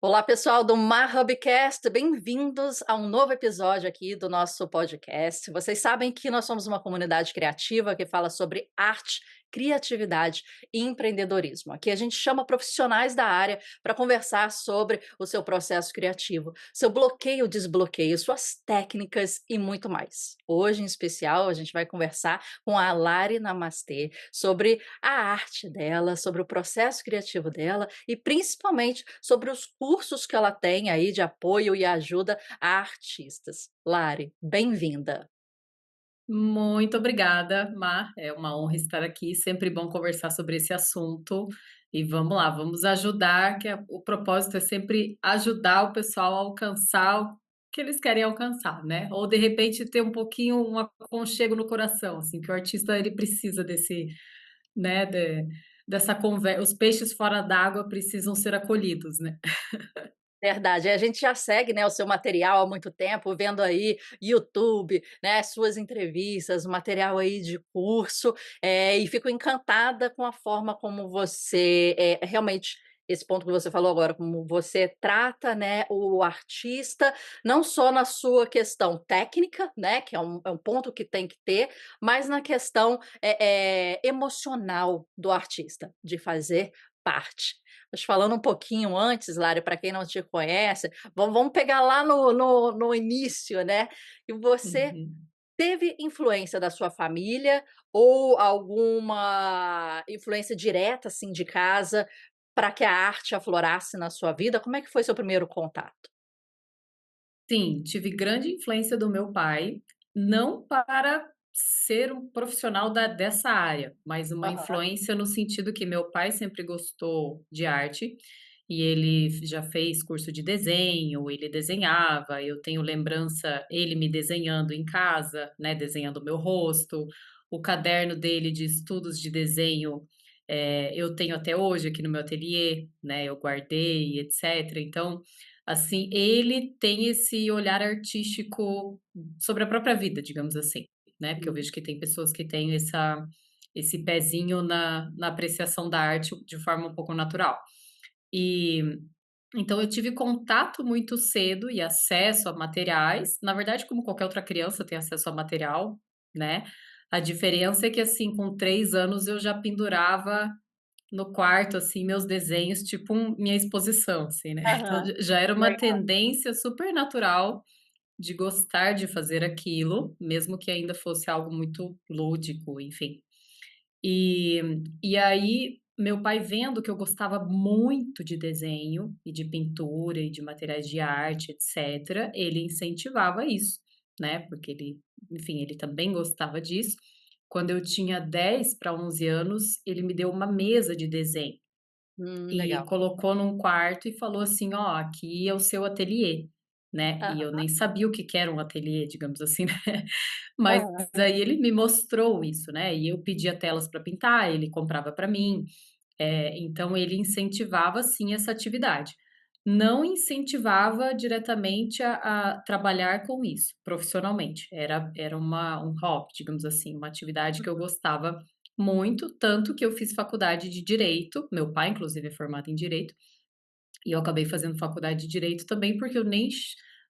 Olá, pessoal do MarHubCast, bem-vindos a um novo episódio aqui do nosso podcast. Vocês sabem que nós somos uma comunidade criativa que fala sobre arte, criatividade e empreendedorismo. Aqui a gente chama profissionais da área para conversar sobre o seu processo criativo, seu bloqueio, desbloqueio, suas técnicas e muito mais. Hoje, em especial, a gente vai conversar com a Lari Namastê sobre a arte dela, sobre o processo criativo dela e principalmente sobre os cursos que ela tem aí de apoio e ajuda a artistas. Lari, bem-vinda. Muito obrigada, Mar. É uma honra estar aqui. Sempre bom conversar sobre esse assunto. E vamos lá, vamos ajudar, o propósito é sempre ajudar o pessoal a alcançar o que eles querem alcançar, né? Ou de repente ter um pouquinho um aconchego no coração, assim, que o artista ele precisa desse, né, dessa conversa. Os peixes fora d'água precisam ser acolhidos, né? Verdade, a gente já segue, né, o seu material há muito tempo, vendo aí YouTube, né, suas entrevistas, material aí de curso, e fico encantada com a forma como você, realmente, esse ponto que você falou agora, como você trata, né, o artista, não só na sua questão técnica, né, que é um ponto que tem que ter, mas na questão, emocional do artista, de fazer parte. Mas falando um pouquinho antes, Lari, para quem não te conhece, vamos pegar lá no início, né, e você Uhum. teve influência da sua família ou alguma influência direta, assim, de casa, para que a arte aflorasse na sua vida? Como é que foi seu primeiro contato? Sim, tive grande influência do meu pai, não para ser um profissional dessa área, mas uma Aham. influência no sentido que meu pai sempre gostou de arte e ele já fez curso de desenho, ele desenhava, eu tenho lembrança ele me desenhando em casa, né, desenhando o meu rosto, o caderno dele de estudos de desenho, eu tenho até hoje aqui no meu ateliê, né, eu guardei, etc. Então, assim, ele tem esse olhar artístico sobre a própria vida, digamos assim, né, porque eu Hum. vejo que tem pessoas que têm esse pezinho na apreciação da arte de forma um pouco natural. E, então eu tive contato muito cedo e acesso a materiais, na verdade como qualquer outra criança tem acesso a material, né, a diferença é que, assim, com 3 anos eu já pendurava no quarto, assim, meus desenhos, tipo minha exposição, assim, né. Então Aham, já era uma legal. tendência super natural de gostar de fazer aquilo, mesmo que ainda fosse algo muito lúdico, enfim. E e aí, meu pai vendo que eu gostava muito de desenho e de pintura e de materiais de arte, etcétera, ele incentivava isso, né, porque ele, enfim, ele também gostava disso. Quando eu tinha 10 para 11 anos, ele me deu uma mesa de desenho. E Legal. colocou num quarto e falou assim: "Ó, aqui é o seu ateliê", né, e eu Aham, nem sabia o que que era um ateliê, digamos assim, né, mas aham. aí ele me mostrou isso, né, e eu pedia telas para pintar, ele comprava para mim, então ele incentivava sim essa atividade. Não incentivava diretamente a trabalhar com isso, profissionalmente, era um hobby, digamos assim, uma atividade que eu gostava muito, tanto que eu fiz faculdade de direito, meu pai inclusive é formado em direito, e eu acabei fazendo faculdade de direito também, porque eu nem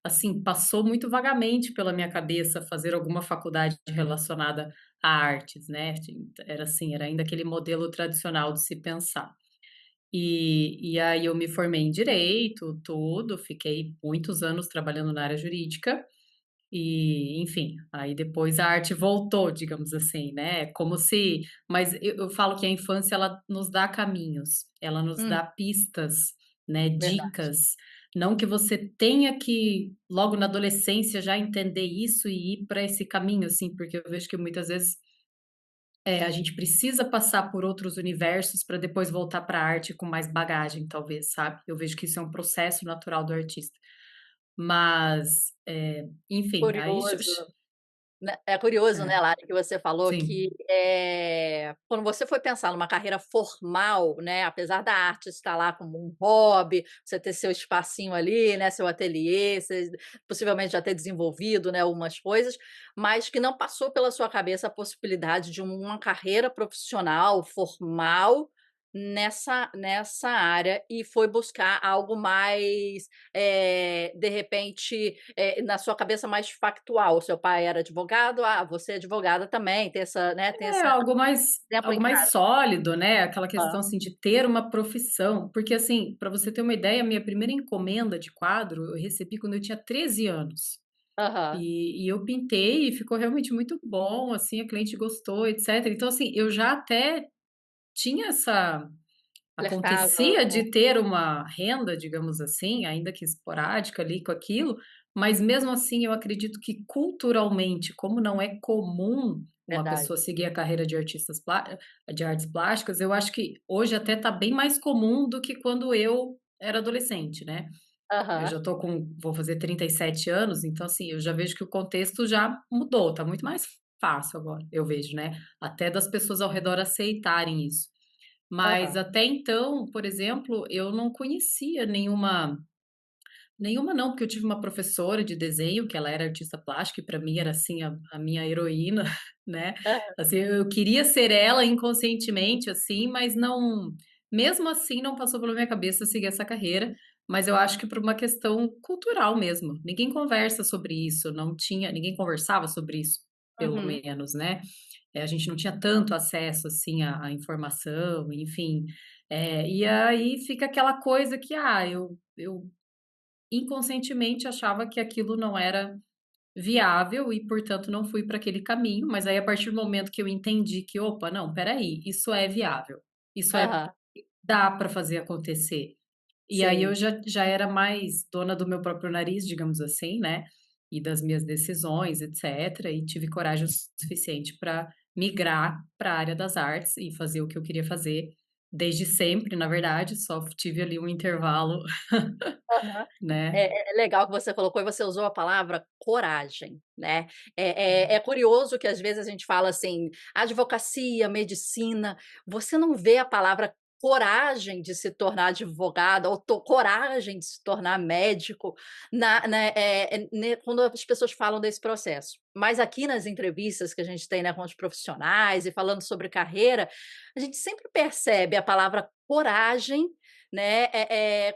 assim, passou muito vagamente pela minha cabeça fazer alguma faculdade relacionada a artes, né, era assim, era ainda aquele modelo tradicional de se pensar. E aí eu me formei em direito, tudo, fiquei muitos anos trabalhando na área jurídica e, enfim, aí depois a arte voltou, digamos assim, né, como se mas eu falo que a infância ela nos dá caminhos, ela nos Hum, dá pistas, né, verdade. dicas, não que você tenha que logo na adolescência já entender isso e ir para esse caminho, assim, porque eu vejo que muitas vezes a gente precisa passar por outros universos para depois voltar para a arte com mais bagagem, talvez, sabe. Eu vejo que isso é um processo natural do artista. Mas, enfim, aí Curioso. Né, é curioso, é, né, Lara, que você falou que, sim. quando você foi pensar numa carreira formal, né, apesar da arte estar lá como um hobby, você ter seu espacinho ali, né, seu ateliê, você possivelmente já ter desenvolvido, né, algumas coisas, mas que não passou pela sua cabeça a possibilidade de uma carreira profissional formal, nessa área e foi buscar algo mais, de repente, na sua cabeça mais factual. O seu pai era advogado, você é advogada também, tem essa, né, tem É essa algo mais exemplo em algo mais casa. sólido, né, aquela Aham, questão, assim, de ter uma profissão, porque, assim, para você ter uma ideia, a minha primeira encomenda de quadro eu recebi quando eu tinha 13 anos. aham. E eu pintei e ficou realmente muito bom, assim, a cliente gostou, etcétera. Então, assim, eu já até tinha essa Flertava acontecia com de ter uma renda, digamos assim, ainda que esporádica ali com aquilo, mas mesmo assim eu acredito que culturalmente, como não é comum uma verdade. pessoa seguir a carreira de de artes plásticas, eu acho que hoje até está bem mais comum do que quando eu era adolescente, né. Eu Aham. já tô com vou fazer 37 anos, então assim, eu já vejo que o contexto já mudou, tá muito mais fácil agora, eu vejo, né, até das pessoas ao redor aceitarem isso. Mas Aham. até então, por exemplo, eu não conhecia nenhuma não, porque eu tive uma professora de desenho que ela era artista plástica e para mim era, assim, a minha heroína, né. Aham. Assim, eu queria ser ela inconscientemente, assim, mas não mesmo assim não passou pela minha cabeça seguir essa carreira, mas eu acho que por uma questão cultural mesmo. Ninguém conversa sobre isso, não tinha ninguém conversava sobre isso, pelo Uhum. menos, né. A gente não tinha tanto acesso, assim, à informação, enfim. E aí fica aquela coisa que, eu inconscientemente achava que aquilo não era viável e, portanto, não fui para aquele caminho, mas aí a partir do momento que eu entendi que: "Opa, não, espera aí, isso é viável, isso é Aham. dá para fazer acontecer". E aí eu Sim. já era mais dona do meu próprio nariz, digamos assim, né, e das minhas decisões, etcétera, e tive coragem o suficiente para migrar para a área das artes e fazer o que eu queria fazer desde sempre, na verdade, só tive ali um intervalo, Aham. né. É legal que você colocou e você usou a palavra coragem, né. É curioso que às vezes a gente fala assim, advocacia, medicina, você não vê a palavra coragem de se tornar advogada ou coragem de se tornar médico quando as pessoas falam desse processo. Mas aqui nas entrevistas que a gente tem, né, com os profissionais e falando sobre carreira, a gente sempre percebe a palavra coragem, né,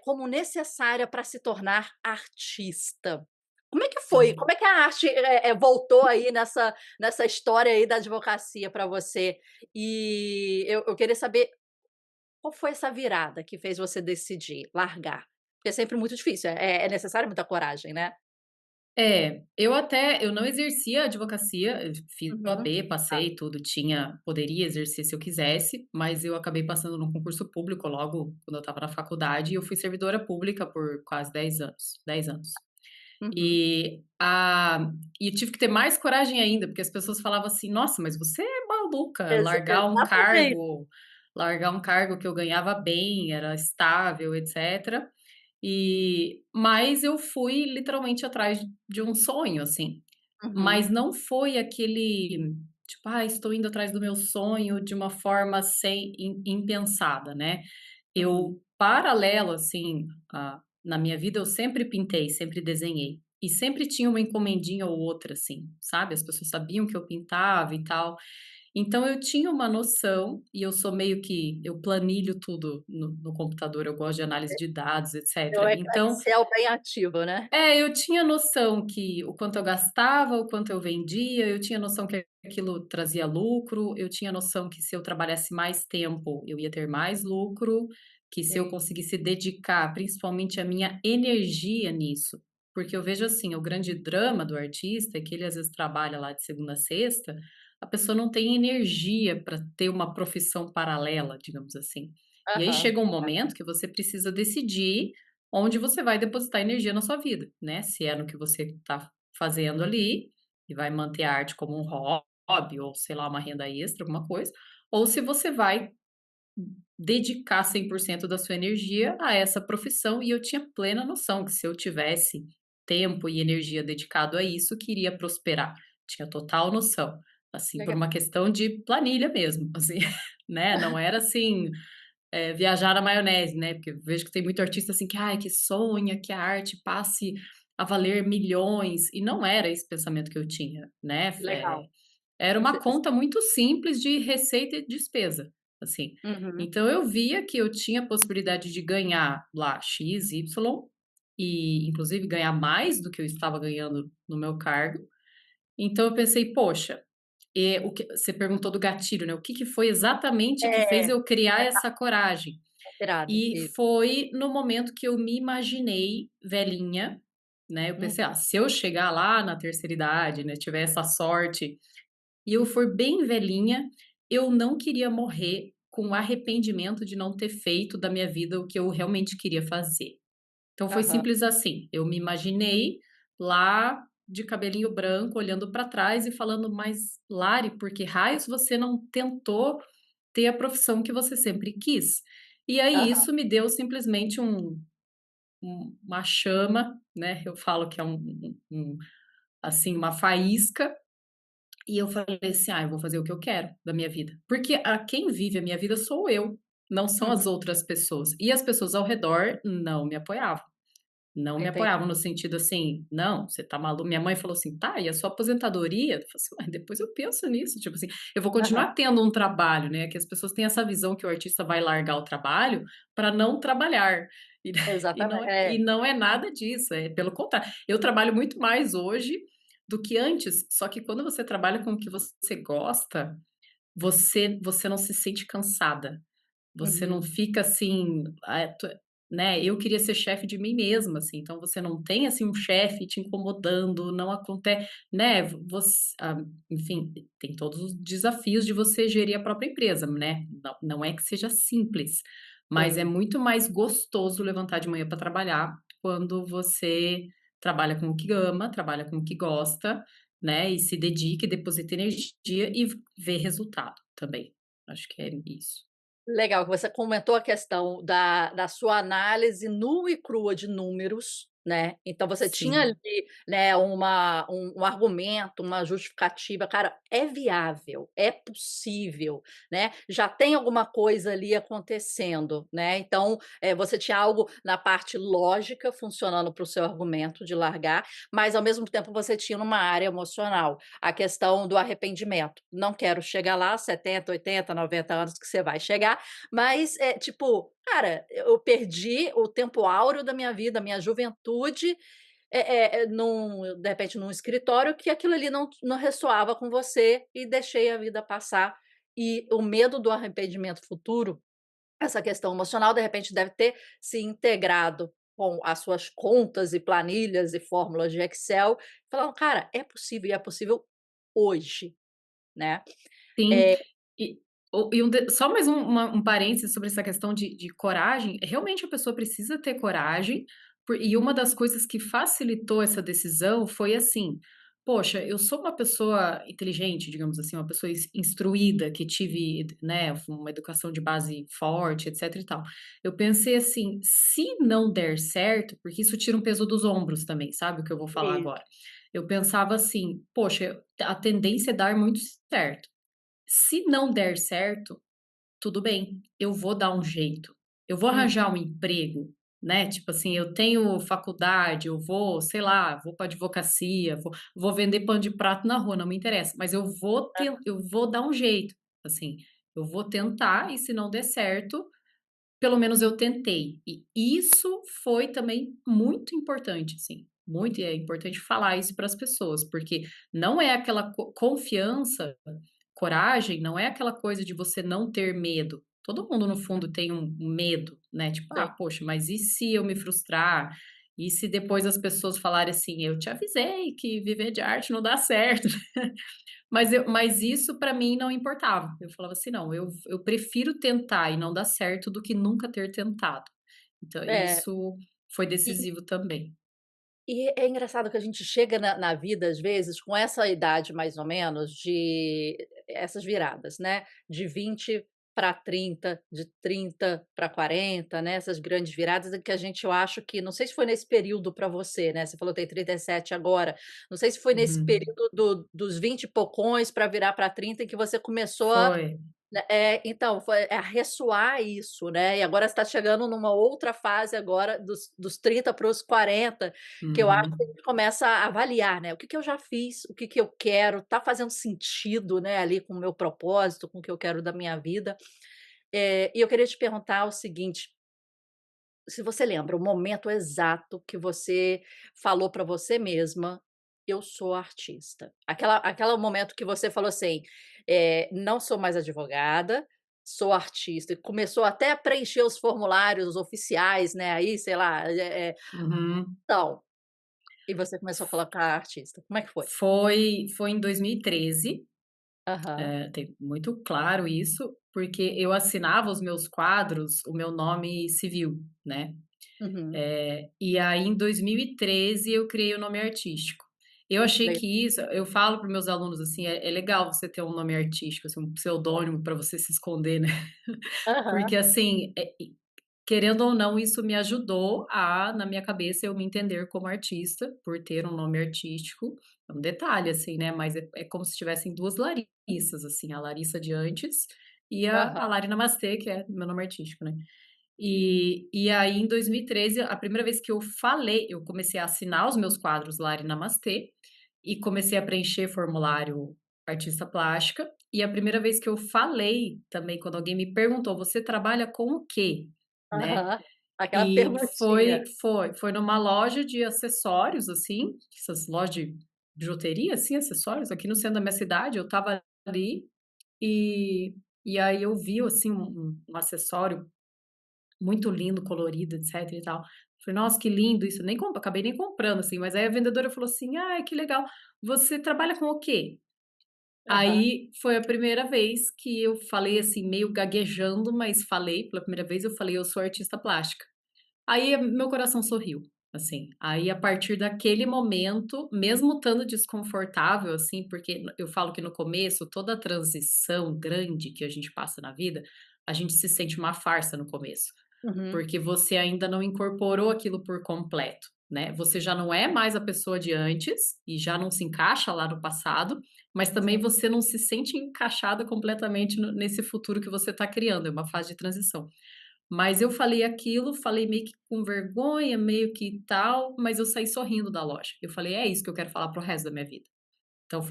como necessária para se tornar artista. Como é que foi? Como Sim. é que a arte, voltou aí nessa história aí da advocacia para você? E eu queria saber qual foi essa virada que fez você decidir largar? Porque é sempre muito difícil, é necessário muita coragem, né? Eu não exercia a advocacia, eu fiz o Uhum. OAB, Tá. passei tudo, poderia exercer se eu quisesse, mas eu acabei passando num concurso público logo quando eu estava na faculdade e eu fui servidora pública por quase 10 anos, 10 anos. Uhum. E a e tive que ter mais coragem ainda, porque as pessoas falavam assim: "Nossa, mas você é maluca, Exatamente. largar um cargo que eu ganhava bem, era estável, etcétera". Mas eu fui literalmente atrás de um sonho, assim. Uhum. Mas não foi aquele, tipo: "Ah, estou indo atrás do meu sonho de uma forma sem impensada", né. Uhum. Eu, paralelo, assim, na minha vida, eu sempre pintei, sempre desenhei. E sempre tinha uma encomendinha ou outra, assim, sabe, as pessoas sabiam que eu pintava e tal. Então eu tinha uma noção, e eu sou meio que eu planilho tudo no computador, eu gosto de análise de dados, É o etcétera. Então, Excel bem ativo, né? eu tinha noção que o quanto eu gastava, o quanto eu vendia, eu tinha noção que aquilo trazia lucro, eu tinha noção que se eu trabalhasse mais tempo, eu ia ter mais lucro, que se eu Sim. conseguisse dedicar principalmente a minha energia nisso, porque eu vejo assim, o grande drama do artista é que ele às vezes trabalha lá de segunda a sexta, a pessoa não tem energia para ter uma profissão paralela, digamos assim. E aí Aham. chega um momento que você precisa decidir onde você vai depositar energia na sua vida, né, se é no que você está fazendo ali, e vai manter a arte como um hobby ou, sei lá, uma renda extra, alguma coisa, ou se você vai dedicar 100% da sua energia a essa profissão, e eu tinha plena noção que se eu tivesse tempo e energia dedicado a isso, que iria prosperar. Tinha total noção, assim, por Legal. uma questão de planilha mesmo, assim, né, não era assim, viajar na maionese, né, porque eu vejo que tem muito artista, assim, que, ai, que sonha que a arte passe a valer milhões, e não era esse pensamento que eu tinha, né, Legal. era uma Você conta muito simples de receita e despesa, assim. Uhum. Então eu via que eu tinha a possibilidade de ganhar lá X, Y, e inclusive ganhar mais do que eu estava ganhando no meu cargo. Então eu pensei: "Poxa", o que você perguntou do gatilho, né, o que que foi exatamente que fez É, eu criar essa coragem? virada. E foi no momento que eu me imaginei velhinha, né, eu Uhum. pensei: "Ah, se eu chegar lá na terceira idade, né, tiver essa sorte e eu for bem velhinha, eu não queria morrer com arrependimento de não ter feito da minha vida o que eu realmente queria fazer". Então foi Aham. simples assim, eu me imaginei lá de cabelinho branco, olhando para trás e falando: "Mas Lari, por que raios você não tentou ter a profissão que você sempre quis?". E aí Aham. isso me deu simplesmente uma chama, né, eu falo que é assim, uma faísca, e eu falei assim: "Ah, eu vou fazer o que eu quero da minha vida", porque quem vive a minha vida sou eu, não são Uhum. as outras pessoas. E as pessoas ao redor não me apoiavam. Não me Entendi. apoiavam no sentido assim: "Não, você tá malu", minha mãe falou assim: "Tá, e a sua aposentadoria?" Eu falei assim: "Ué, depois eu penso nisso", tipo assim, eu vou Aham. continuar tendo um trabalho, né, que as pessoas têm essa visão que o artista vai largar o trabalho para não trabalhar, e Exatamente. e É. não é nada disso, é pelo contrário. Eu trabalho muito mais hoje do que antes, só que quando você trabalha com o que você gosta, você não se sente cansada. Você não Uhum. fica assim, né, eu queria ser chefe de mim mesma, assim, então você não tem, assim, um chefe te incomodando, não acontece, né, enfim, tem todos os desafios de você gerir a própria empresa, né, não é que seja simples, mas é Sim. muito mais gostoso levantar de manhã para trabalhar quando você trabalha com o que ama, trabalha com o que gosta, né, e se dedica e deposita energia e vê resultado também. Acho que é isso. Legal que você comentou a questão da sua análise nua e crua de números, né, então você tinha ali, Sim. né, um argumento, uma justificativa, cara, é viável, é possível, né, já tem alguma coisa ali acontecendo, né, então, você tinha algo na parte lógica funcionando para o seu argumento de largar, mas ao mesmo tempo você tinha uma área emocional, a questão do arrependimento, não quero chegar lá 70, 80, 90 anos que você vai chegar, mas, tipo, cara, eu perdi o tempo áureo da minha vida, a minha juventude, de repente, num escritório que aquilo ali não ressoava com você e deixei a vida passar. E o medo do arrependimento futuro, essa questão emocional, de repente, deve ter se integrado com as suas contas e planilhas e fórmulas de Excel, falando: "Cara, é possível e é possível hoje", né. Sim, Eh e só mais um parênteses sobre essa questão de coragem, realmente a pessoa precisa ter coragem, e uma das coisas que facilitou essa decisão foi assim: "Poxa, eu sou uma pessoa inteligente", digamos assim, uma pessoa instruída, que tive, né, uma educação de base forte, etc e tal. Eu pensei assim: "Se não der certo", porque isso tira um peso dos ombros também, sabe, o que eu vou falar Isso. agora. Eu pensava assim: "Poxa, a tendência é dar muito certo". Se não der certo, tudo bem, eu vou dar um jeito. Eu vou Hum. arranjar um emprego, né, tipo assim, eu tenho faculdade, eu vou, sei lá, vou para advocacia, vou vender pano de prato na rua, não me interessa, mas eu vou dar um jeito, assim, eu vou tentar e se não der certo, pelo menos eu tentei. E isso foi também muito importante, assim, muito, e é importante falar isso para as pessoas, porque não é aquela confiança. Coragem não é aquela coisa de você não ter medo. Todo mundo, no fundo, tem um medo, né, tipo: "Ah, Sim. poxa, mas e se eu me frustrar? E se depois as pessoas falarem assim: 'Eu te avisei que viver de arte não dá certo'". Mas isso para mim não importava. Eu falava assim: "Não, eu prefiro tentar e não dar certo do que nunca ter tentado". Então É. isso foi E decisivo também. e é engraçado que a gente chega na vida, às vezes, com essa idade mais ou menos de essas viradas, né, de 20 para 30, de 30 para 40, né, essas grandes viradas em que a gente eu acho que não sei se foi nesse período para você, né, você falou tem 37 agora, não sei se foi nesse Uhum. período dos 20 e poucos para virar para 30 em que você começou a Foi. então, foi a ressoar isso, né, e agora você tá chegando numa outra fase agora dos 30 para os 40, que eu acho que a Uhum. gente começa a avaliar, né, o que que eu já fiz, o que que eu quero, tá fazendo sentido, né, ali com o meu propósito, com o que eu quero da minha vida. E eu queria te perguntar o seguinte, se você lembra o momento exato que você falou para você mesma: "Eu sou artista". Aquela momento que você falou assim, "Não sou mais advogada, sou artista", e começou até a preencher os formulários oficiais, né, aí, sei lá, Uhum. então, e você começou a colocar artista. Como é que foi? Foi em 2013, Aham. tem muito claro isso, porque eu assinava os meus quadros, o meu nome civil, né. Uhum. E aí em 2013 eu criei o nome artístico. Eu achei Le que isso eu falo para meus alunos, assim, é legal você ter um nome artístico, assim, um pseudônimo para você se esconder, né. Aham, Porque assim, querendo ou não, isso me ajudou a, na minha cabeça, eu me entender como artista, por ter um nome artístico. É um detalhe, assim, né, mas é como se tivessem 2 Larissas, assim, a Larissa de antes e aham, a Lari Namastê, que é meu nome artístico, né. E aí em 2013, a primeira vez que eu comecei a assinar os meus quadros Lari Namastê, e comecei a preencher formulário artista plástica, e a primeira vez que eu falei também, quando alguém me perguntou: "Você trabalha com o quê?", né, aham. Aquela e perguntinha. foi numa loja de acessórios, assim, essas lojas de bijuteria, assim, acessórios, aqui no centro da minha cidade, eu estava ali, e e aí eu vi, assim, um acessório muito lindo, colorido, etc e tal. Falei: "Nossa, que lindo isso", nem acabei nem comprando, assim, mas aí a vendedora falou assim: "Ai, que legal, você trabalha com o quê?". Aham, Aí foi a primeira vez que eu falei, assim, meio gaguejando, mas falei, pela primeira vez eu falei: "Eu sou artista plástica". Aí meu coração sorriu, assim. Aí a partir daquele momento, mesmo estando desconfortável, assim, porque eu falo que no começo, toda transição grande que a gente passa na vida, a gente se sente uma farsa no começo. uhum, Porque você ainda não incorporou aquilo por completo, né. Você já não é mais a pessoa de antes, e já não se encaixa lá no passado, mas também sim. você não se sente encaixada completamente nesse futuro que você está criando, é uma fase de transição. Mas eu falei aquilo, falei meio que com vergonha, meio que tal, mas eu saí sorrindo da loja. Eu falei: "É isso que eu quero falar para o resto da minha vida". Então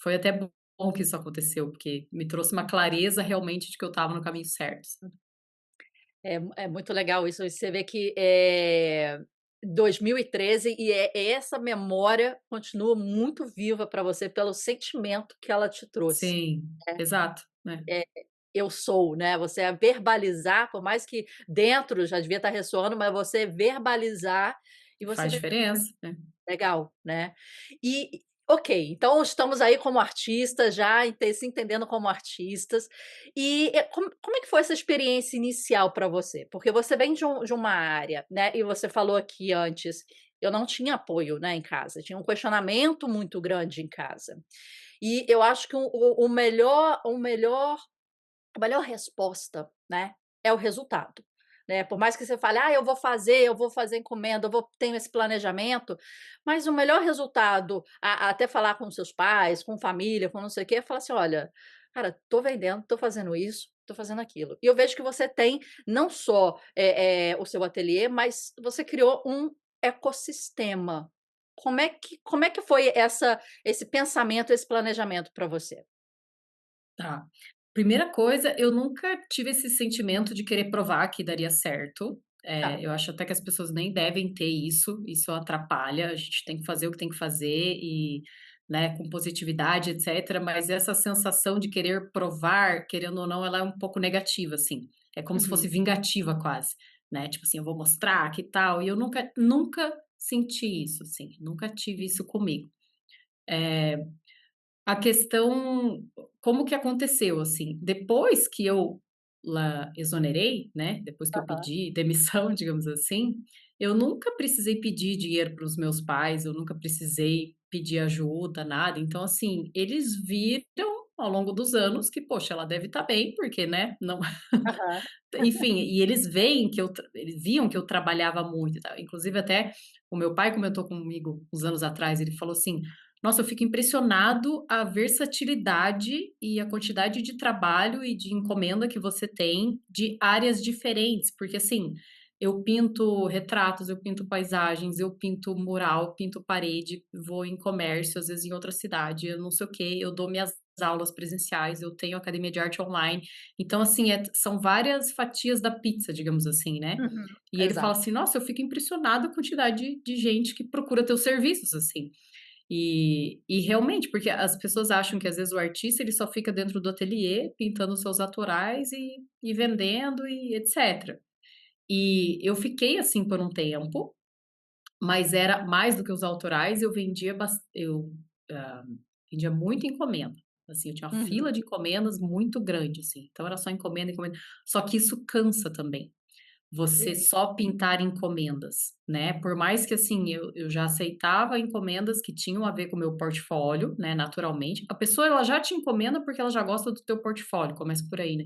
foi até bom que isso aconteceu, porque me trouxe uma clareza realmente de que eu estava no caminho certo. É muito legal isso, você vê que, 2013 e essa memória continua muito viva para você pelo sentimento que ela te trouxe, Sim, né. exato, né. É, "eu sou", né, você a verbalizar, por mais que dentro já devia estar ressoando, mas você verbalizar e você Faz vê diferença, né. legal, né. E ok, então estamos aí como artistas já se entendendo como artistas, e como é que foi essa experiência inicial para você? Porque você vem de uma área, né, e você falou aqui antes, eu não tinha apoio, né, em casa, tinha um questionamento muito grande em casa. E eu acho que a melhor resposta, né, é o resultado, né. Por mais que você fale: "Ah, eu vou fazer encomenda, eu vou tenho esse planejamento", mas o melhor resultado, até falar com seus pais, com família, com não sei o quê, é falar assim: "Olha, cara, tô vendendo, tô fazendo isso, tô fazendo aquilo". E eu vejo que você tem não só, o seu ateliê, mas você criou um ecossistema. Como é que foi esse pensamento, esse planejamento para você? Tá. Primeira coisa, eu nunca tive esse sentimento de querer provar que daria certo. Tá. Eu acho até que as pessoas nem devem ter isso, isso atrapalha, a gente tem que fazer o que tem que fazer e, né, com positividade, etcétera, mas essa sensação de querer provar, querendo ou não, ela é um pouco negativa, assim. É como se fosse Uhum. vingativa quase, né, tipo assim: "Eu vou mostrar que tal", e eu nunca senti isso, assim, nunca tive isso comigo. A questão como que aconteceu, assim, depois que eu lá exonerei, né, depois que eu Aham. pedi demissão, digamos assim, eu nunca precisei pedir dinheiro para os meus pais, eu nunca precisei pedir ajuda, nada. Então, assim, eles viram ao longo dos anos que, poxa, ela deve estar bem, porque, né, não Aham. enfim, e eles veem que eles viam que eu trabalhava muito e tal. Inclusive até o meu pai comentou comigo uns anos atrás, ele falou assim: "Nossa, eu fico impressionado a versatilidade e a quantidade de trabalho e de encomenda que você tem de áreas diferentes", porque assim, eu pinto retratos, eu pinto paisagens, eu pinto mural, pinto parede, vou em comércio, às vezes em outra cidade, eu não sei o quê, eu dou minhas aulas presenciais, eu tenho academia de arte online. Então, assim, são várias fatias da pizza, digamos assim, né? Uhum. E ele fala Exato. assim: nossa, eu fico impressionado com a quantidade de gente que procura teus serviços, assim. E realmente, porque as pessoas acham que às vezes o artista ele só fica dentro do ateliê pintando seus autorais e vendendo e etc. E eu fiquei assim por um tempo, mas era mais do que os autorais, eu vendia hã, vendia muita encomenda, assim, eu tinha uma Uhum. fila de encomendas muito grande, assim, então era só encomenda, encomenda. Só que isso cansa também, você Sim. só pintar encomendas, né, por mais que, assim, eu já aceitava encomendas que tinham a ver com o meu portfólio, né, naturalmente. A pessoa ela já te encomenda porque ela já gosta do teu portfólio, começa por aí, né.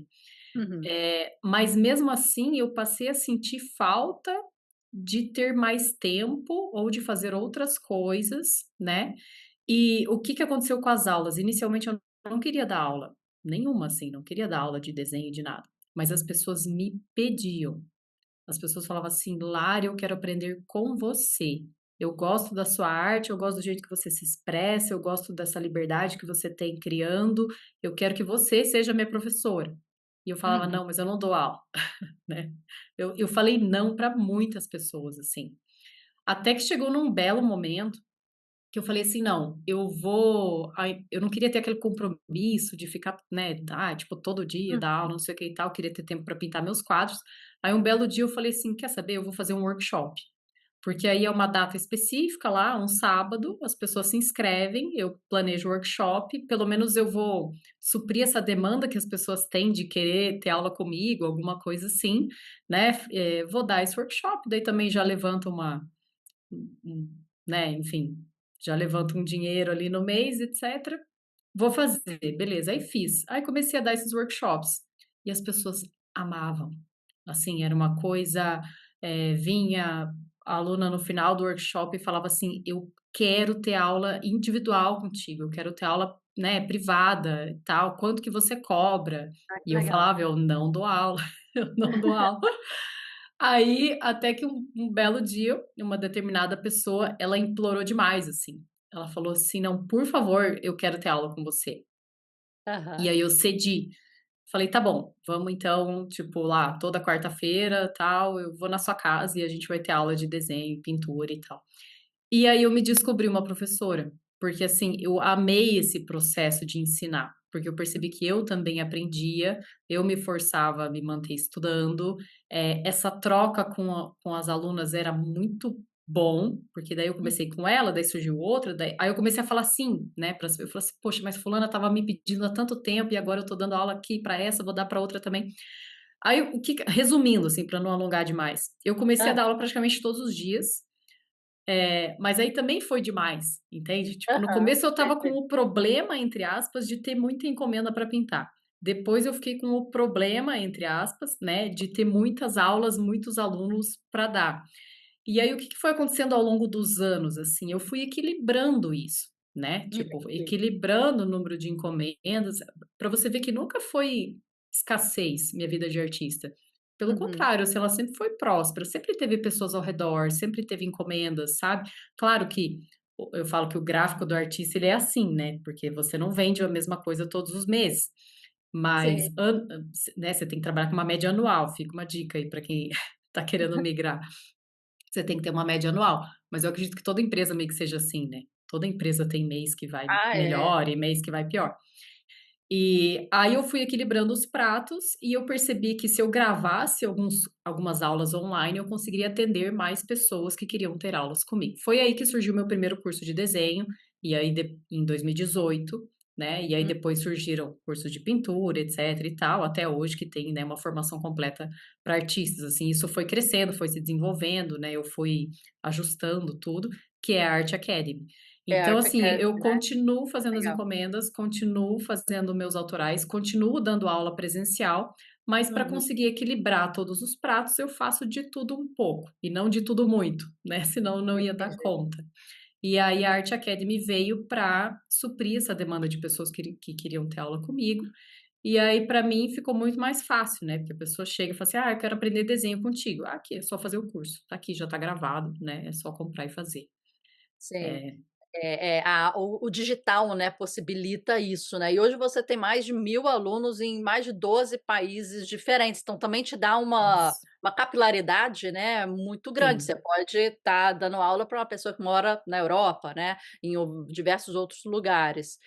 Uhum. Mas mesmo assim eu passei a sentir falta de ter mais tempo ou de fazer outras coisas, né. E o que que aconteceu com as aulas? Inicialmente eu não queria dar aula, nenhuma assim, não queria dar aula de desenho, de nada, mas as pessoas me pediam. As pessoas falavam assim: "Lara, eu quero aprender com você. Eu gosto da sua arte, eu gosto do jeito que você se expressa, eu gosto dessa liberdade que você tem criando, eu quero que você seja minha professora". E eu falava: Uhum. "Não, mas eu não dou aula", né. Eu falei não para muitas pessoas, assim. Até que chegou num belo momento que eu falei assim: "Não, eu vou". Aí eu não queria ter aquele compromisso de ficar, né, tipo, todo dia Hum. dar aula, não sei o que e tal, eu queria ter tempo para pintar meus quadros. Aí um belo dia eu falei assim: "Quer saber? Eu vou fazer um workshop". Porque aí é uma data específica lá, um sábado, as pessoas se inscrevem, eu planejo o workshop, pelo menos eu vou suprir essa demanda que as pessoas têm de querer ter aula comigo, alguma coisa assim, né, vou dar esse workshop, daí também já levanto né, enfim, já levanto um dinheiro ali no mês, etcétera. Vou fazer, beleza, aí fiz. Aí comecei a dar esses workshops, e as pessoas amavam. Assim, era uma coisa, vinha a aluna no final do workshop e falava assim: "Eu quero ter aula individual contigo, eu quero ter aula, né, privada e tal, quanto que você cobra?". Ah, E que eu legal. falava: "Eu não dou aula, eu não dou aula". Aí, até que um belo dia, uma determinada pessoa, ela implorou demais, assim. Ela falou assim: "Não, por favor, eu quero ter aula com você". E Aham. aí eu cedi. Falei: "Tá bom, vamos então, tipo, lá toda quarta-feira, tal, eu vou na sua casa e a gente vai ter aula de desenho, pintura e tal". E aí eu me descobri uma professora, porque, assim, eu amei esse processo de ensinar, porque eu percebi que eu também aprendia, eu me forçava a me manter estudando, essa troca com as alunas era muito bom, porque daí eu Hum. comecei com ela, daí surgiu outra, aí eu comecei a falar sim, né, eu falei assim: "Poxa, mas fulana estava me pedindo há tanto tempo e agora eu tô dando aula aqui para essa, vou dar para outra também". Aí o que resumindo, assim, para não alongar demais, eu comecei a Hã. dar aula praticamente todos os dias, mas aí também foi demais, entende? Tipo, no Aham. começo eu estava com Entendi. o problema, entre aspas, de ter muita encomenda para pintar. Depois eu fiquei com o problema, entre aspas, né, de ter muitas aulas, muitos alunos para dar. E aí o que que foi acontecendo ao longo dos anos, assim, eu fui equilibrando isso, né, tipo, Entendi. equilibrando o número de encomendas, para você ver que nunca foi escassez minha vida de artista. Pelo Uhum. contrário, assim, ela sempre foi próspera, sempre teve pessoas ao redor, sempre teve encomendas, sabe. Claro que eu falo que o gráfico do artista ele é assim, né, porque você não vende a mesma coisa todos os meses, mas Sim. né, você tem que trabalhar com uma média anual, fica uma dica aí para quem está querendo migrar. Você tem que ter uma média anual, mas eu acredito que toda empresa meio que seja assim, né. Toda empresa tem mês que vai Ah, é. melhor e mês que vai pior. E aí eu fui equilibrando os pratos e eu percebi que se eu gravasse algumas aulas online, eu conseguiria atender mais pessoas que queriam ter aulas comigo. Foi aí que surgiu meu primeiro curso de desenho, e aí em 2018, né, e aí Hum. depois surgiram cursos de pintura, etc e tal, até hoje que tem, né, uma formação completa para artistas, assim, isso foi crescendo, foi se desenvolvendo, né, eu fui ajustando tudo, que é a Art Academy. É Então, Art assim, eu Academy, né? continuo fazendo as Legal. encomendas, continuo fazendo meus autorais, continuo dando aula presencial, mas para Uhum. conseguir equilibrar todos os pratos, eu faço de tudo um pouco, e não de tudo muito, né, senão eu não ia dar Entendi. conta. E aí a Art Academy veio para suprir essa demanda de pessoas que queriam ter aula comigo, E aí, para mim, ficou muito mais fácil, né? Porque a pessoa chega e fala assim: ah, eu quero aprender desenho contigo. Ah, aqui, é só fazer o curso. Tá aqui, já tá gravado, né? É só comprar e fazer. Sim. É, O digital, né, possibilita isso, né. E hoje você tem mais de 1.000 alunos em mais de 12 países diferentes, então também te dá isso. uma capilaridade, né, muito grande. Você Sim. pode estar dando aula para uma pessoa que mora na Europa, né, em diversos outros lugares.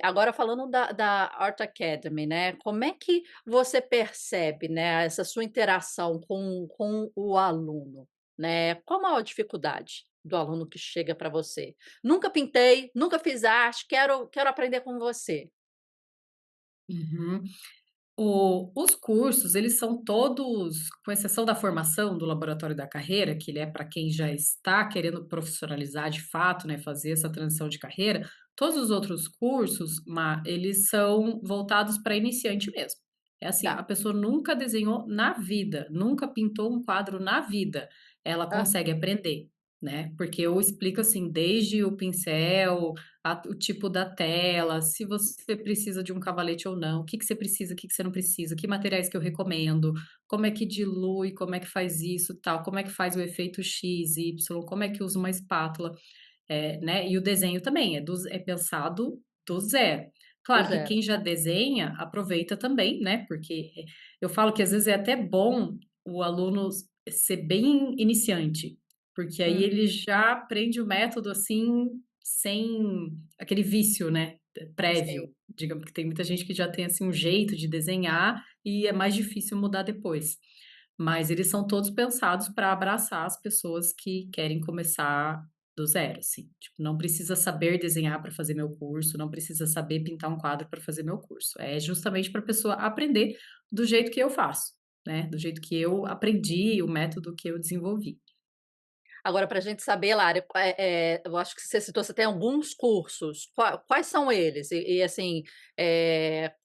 Agora falando da Art Academy, né, como é que você percebe, né, essa sua interação com o aluno, né? Qual a maior dificuldade do aluno que chega para você? "Nunca pintei, nunca fiz arte, quero aprender com você". Uhum. Os cursos, eles são todos, com exceção da formação do laboratório da carreira, que ele é para quem já está querendo profissionalizar de fato, né, fazer essa transição de carreira, todos os outros cursos, eles são voltados para iniciante mesmo. É assim, a Tá. pessoa nunca desenhou na vida, nunca pintou um quadro na vida, ela Hã. consegue aprender, né? Porque eu explico assim, desde o pincel, o tipo da tela, se você precisa de um cavalete ou não, o que que você precisa, o que que você não precisa, que materiais que eu recomendo, como é que dilui, como é que faz isso, tal, como é que faz o efeito X, Y, como é que usa uma espátula, né? E o desenho também é pensado do zero. Do Claro que zero. quem já desenha aproveita também, né? Porque eu falo que às vezes é até bom o aluno ser bem iniciante, porque aí Hum, ele já aprende o método assim sem aquele vício, né, sim. prévio, digamos que tem muita gente que já tem, assim, um jeito de desenhar e é mais difícil mudar depois. Mas eles são todos pensados para abraçar as pessoas que querem começar do zero, assim, tipo, não precisa saber desenhar para fazer meu curso, não precisa saber pintar um quadro para fazer meu curso, é justamente para a pessoa aprender do jeito que eu faço, né, do jeito que eu aprendi, o método que eu desenvolvi. Agora para a gente saber, Lara, eu acho que você citou, você tem alguns cursos, quais são eles? Assim,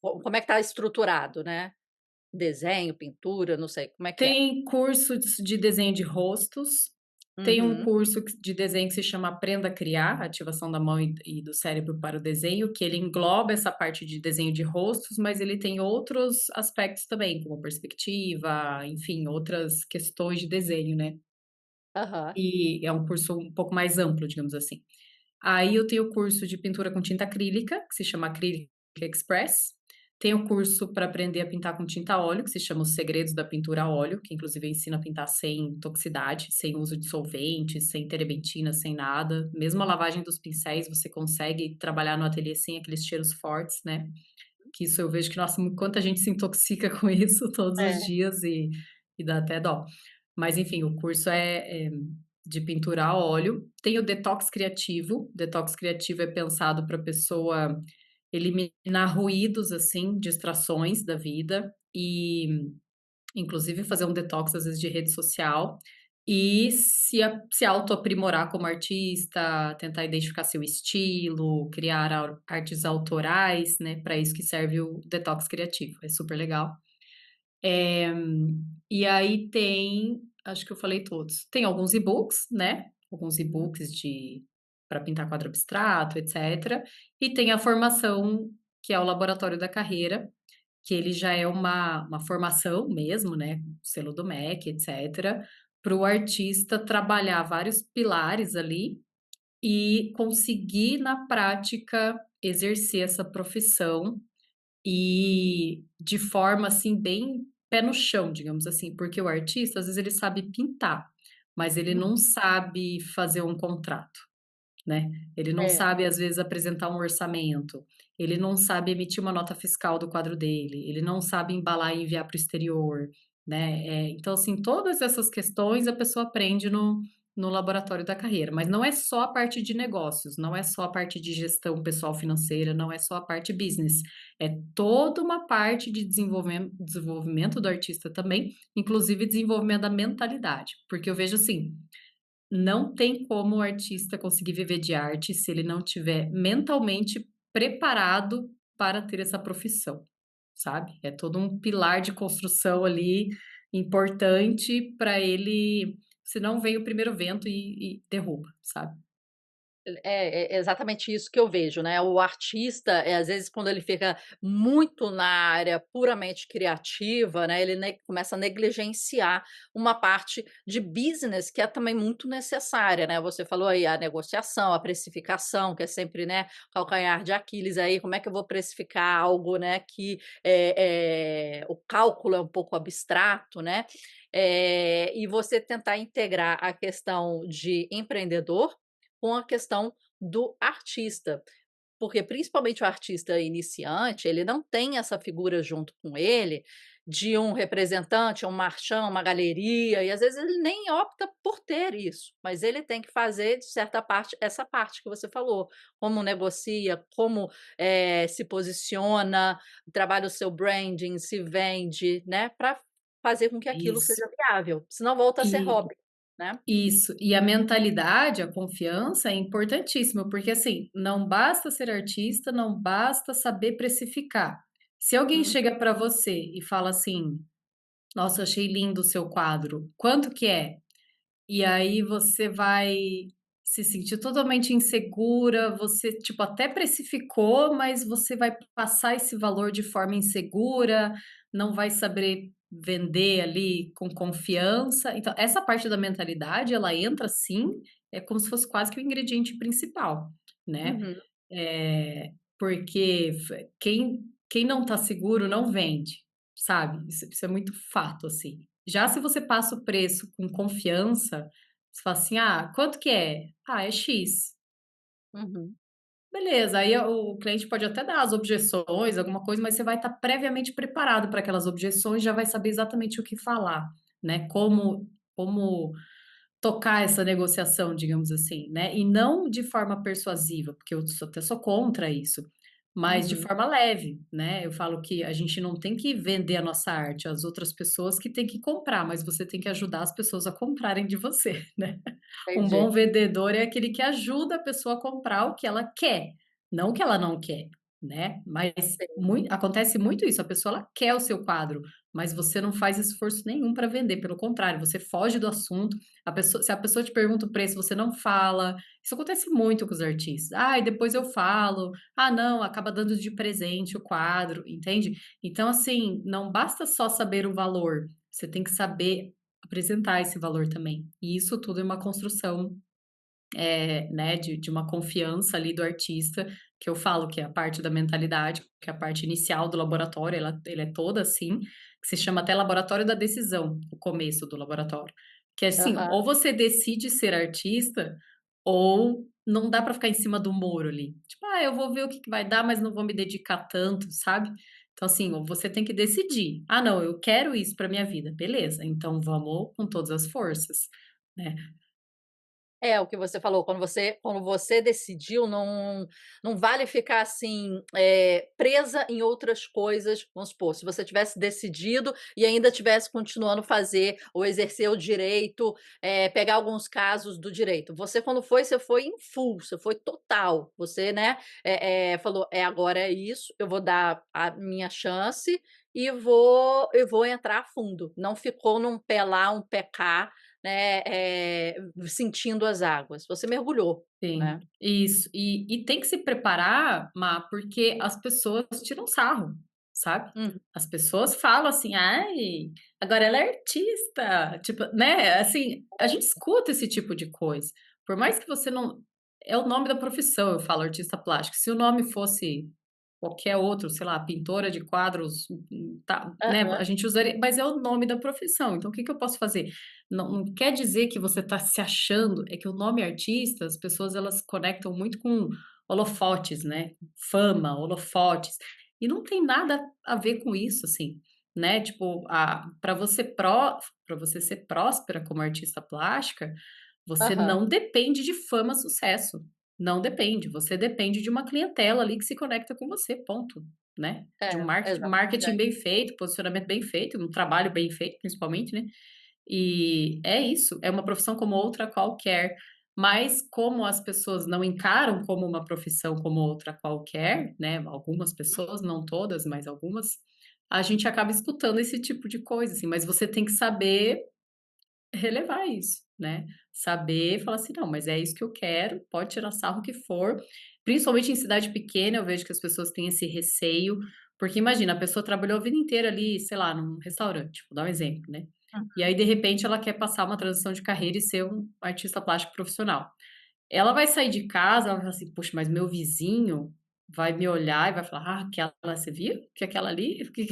como é que está estruturado, né? Desenho, pintura, não sei, como é que é? Tem curso de desenho de rostos, tem um Uhum. curso de desenho que se chama Aprenda a Criar, ativação da mão e do cérebro para o desenho, que ele engloba essa parte de desenho de rostos, mas ele tem outros aspectos também, como perspectiva, enfim, outras questões de desenho, né. Aham. E é um curso um pouco mais amplo, digamos assim. Aí eu tenho o curso de pintura com tinta acrílica, que se chama Acrylic Express. Tenho o curso para aprender a pintar com tinta a óleo, que se chama Os Segredos da Pintura a Óleo, que inclusive ensina a pintar sem toxicidade, sem uso de solventes, sem terebentina, sem nada. Mesmo a lavagem dos pincéis, você consegue trabalhar no ateliê sem aqueles cheiros fortes, né? Que isso eu vejo que, nossa, quanta gente se intoxica com isso todos os É. dias e dá até dó. Mas enfim, o curso é de pintura a óleo. Tem o detox criativo. Detox criativo é pensado para a pessoa eliminar ruídos, assim, distrações da vida e, inclusive, fazer um detox, às vezes, de rede social e se autoaprimorar como artista, tentar identificar seu estilo, criar artes autorais, né? Para isso que serve o detox criativo. É super legal. Eh, e aí tem, acho que eu falei todos. Tem alguns e-books, né, alguns e-books de para pintar quadro abstrato, etcétera. E tem a formação, que é o laboratório da carreira, que ele já é uma formação mesmo, né, selo do MEC, etcétera, para o artista trabalhar vários pilares ali e conseguir na prática exercer essa profissão e de forma, assim, bem pé no chão, digamos assim, porque o artista, às vezes, ele sabe pintar, mas ele Uhum. não sabe fazer um contrato, né. Ele não É. sabe, às vezes, apresentar um orçamento, ele não sabe emitir uma nota fiscal do quadro dele, ele não sabe embalar e enviar para o exterior, né. Então, assim, todas essas questões a pessoa aprende no laboratório da carreira, mas não é só a parte de negócios, não é só a parte de gestão pessoal financeira, não é só a parte business, é toda uma parte de desenvolvimento do artista também, inclusive desenvolvimento da mentalidade, porque eu vejo assim, não tem como o artista conseguir viver de arte se ele não tiver mentalmente preparado para ter essa profissão, sabe? É todo um pilar de construção ali importante para ele, senão vem o primeiro vento e derruba, sabe? É exatamente isso que eu vejo, né, o artista, às vezes, quando ele fica muito na área puramente criativa, né, ele começa a negligenciar uma parte de business que é também muito necessária, né. Você falou aí a negociação, a precificação, que é sempre, né, calcanhar de Aquiles aí, como é que eu vou precificar algo, né, que, o cálculo é um pouco abstrato, né. E você tentar integrar a questão de empreendedor com a questão do artista, porque principalmente o artista iniciante, ele não tem essa figura junto com ele, de um representante, um marchand, uma galeria, e às vezes ele nem opta por ter isso, mas ele tem que fazer de certa parte, essa parte que você falou, como negocia, como, se posiciona, trabalha o seu branding, se vende, né, para fazer com que aquilo Isso. seja viável, senão volta a ser E hobby, né. isso. E a mentalidade, a confiança é importantíssima, porque assim, não basta ser artista, não basta saber precificar. Se alguém Hum, chega para você e fala assim: "Nossa, achei lindo o seu quadro, quanto que é?" E aí você vai se sentir totalmente insegura, você, tipo, até precificou, mas você vai passar esse valor de forma insegura, não vai saber vender ali com confiança. Então, essa parte da mentalidade, ela entra sim, é como se fosse quase que o ingrediente principal, né? uhum. Porque quem não tá seguro não vende, sabe? Isso é muito fato, assim. Já se você passa o preço com confiança, você fala assim: "Ah, quanto que é?" "Ah, é X". Uhum, Beleza, aí o cliente pode até dar as objeções, alguma coisa, mas você vai estar previamente preparado para aquelas objeções, já vai saber exatamente o que falar, né, como tocar essa negociação, digamos assim, né, e não de forma persuasiva, porque eu até sou contra isso, mas de uhum, forma leve, né. Eu falo que a gente não tem que vender a nossa arte, as outras pessoas que têm que comprar, mas você tem que ajudar as pessoas a comprarem de você, né. Um bom entendi. vendedor é aquele que ajuda a pessoa a comprar o que ela quer, não o que ela não quer, né. Mas Sim. acontece muito isso, a pessoa ela quer o seu quadro, mas você não faz esforço nenhum para vender, pelo contrário, você foge do assunto, se a pessoa te pergunta o preço, você não fala. Isso acontece muito com os artistas. "Ai, depois eu falo. Ah, não, acaba dando de presente o quadro", entende. Então, assim, não basta só saber o valor, você tem que saber apresentar esse valor também. E isso tudo é uma construção, né, de uma confiança ali do artista, que eu falo que é a parte da mentalidade, que é a parte inicial do laboratório, ele é toda assim, que se chama até laboratório da decisão, o começo do laboratório. Que é assim, Aham. ou você decide ser artista, ou não dá para ficar em cima do muro ali. Tipo: "Ah, eu vou ver o que que vai dar, mas não vou me dedicar tanto", sabe. Então assim, ou você tem que decidir: "Ah não, eu quero isso para minha vida", beleza, então vamos com todas as forças, né. É, o que você falou, quando você decidiu, não vale ficar, assim, presa em outras coisas. Vamos supor, se você tivesse decidido e ainda tivesse continuando fazer ou exercer o direito, pegar alguns casos do direito. Você quando foi, você foi em full, você foi total. Você, né, falou: "É, agora é isso, eu vou dar a minha chance e vou entrar a fundo". Não ficou num pé lá, um pé cá, né, sentindo as águas, você mergulhou, Sim, né. isso. E tem que se preparar, Má, porque as pessoas tiram sarro, sabe. Uhum. As pessoas falam assim: "Ai, agora ela é artista", tipo, né, assim, a gente escuta esse tipo de coisa. Por mais que você não é o nome da profissão, eu falo artista plástico, se o nome fosse qualquer outro, sei lá, pintora de quadros, tá, né, Aham. a gente usaria, mas é o nome da profissão, então o que que eu posso fazer? Não quer dizer que você está se achando, é que o nome artista, as pessoas elas conectam muito com holofotes, né, fama, holofotes, e não tem nada a ver com isso, assim, né, tipo, para você ser próspera como artista plástica, você Aham. não depende de fama, sucesso. Não depende, você depende de uma clientela ali que se conecta com você, ponto, né. De um É, exatamente, marketing bem feito, posicionamento bem feito, um trabalho bem feito, principalmente, né. E é isso, é uma profissão como outra qualquer, mas como as pessoas não encaram como uma profissão como outra qualquer, né, algumas pessoas, não todas, mas algumas, a gente acaba escutando esse tipo de coisa, assim, mas você tem que saber relevar isso, né. Saber falar assim: "Não, mas é isso que eu quero, pode tirar sarro o que for". Principalmente em cidade pequena, eu vejo que as pessoas têm esse receio, porque imagina, a pessoa trabalhou a vida inteira ali, sei lá, num restaurante, vou dar um exemplo, né. E aí, de repente, ela quer passar uma transição de carreira e ser um artista plástico profissional. Ela vai sair de casa, ela vai falar assim: "Poxa, mas meu vizinho vai me olhar e vai falar: 'Ah, aquela você viu que aquela ali que'",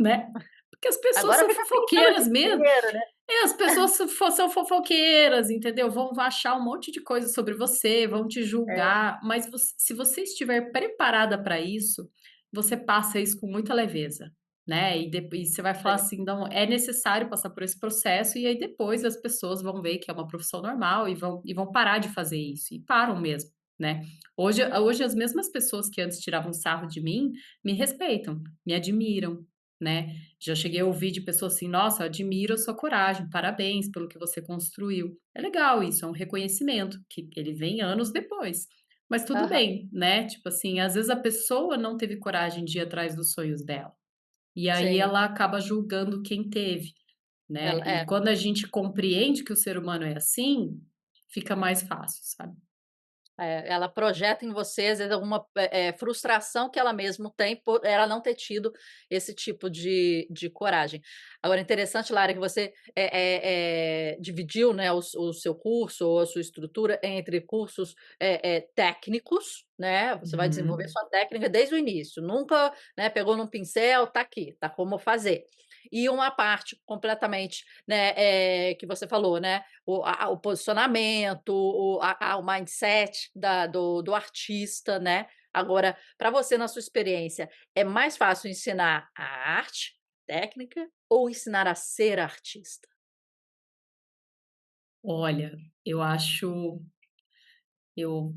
né. Porque as pessoas Agora são fica pintando o fofoqueiras dia mesmo. inteiro, né. As pessoas são fofoqueiras, entendeu? Vão achar um monte de coisa sobre você, vão te É, julgar, mas se você estiver preparada para isso, você passa isso com muita leveza, né? E depois você vai falar sim. assim: "Não, é necessário passar por esse processo", e aí depois as pessoas vão ver que é uma profissão normal e vão parar de fazer isso, e param mesmo, né? Hoje as mesmas pessoas que antes tiravam sarro de mim, me respeitam, me admiram, né? Já cheguei a ouvir de pessoas assim: "Nossa, eu admiro a sua coragem, parabéns pelo que você construiu". É legal isso, é um reconhecimento que ele vem anos depois. Mas tudo Aham. bem, né, tipo assim, às vezes a pessoa não teve coragem de ir atrás dos sonhos dela, e aí Sim. ela acaba julgando quem teve, né. Ela E é. quando a gente compreende que o ser humano é assim, fica mais fácil, sabe. É, ela projeta em você, às vezes, alguma, frustração que ela mesmo tem por ela não ter tido esse tipo de coragem. Agora interessante, Lara, que você, dividiu, né, o seu curso ou a sua estrutura entre cursos, técnicos, né, você vai desenvolver Uhum. sua técnica desde o início, nunca, né, pegou num pincel, tá aqui, tá como fazer. E uma parte completamente, né, que você falou, né, o posicionamento, o mindset do artista, né. Agora, para você, na sua experiência, é mais fácil ensinar a arte, técnica, ou ensinar a ser artista? Olha, eu acho eu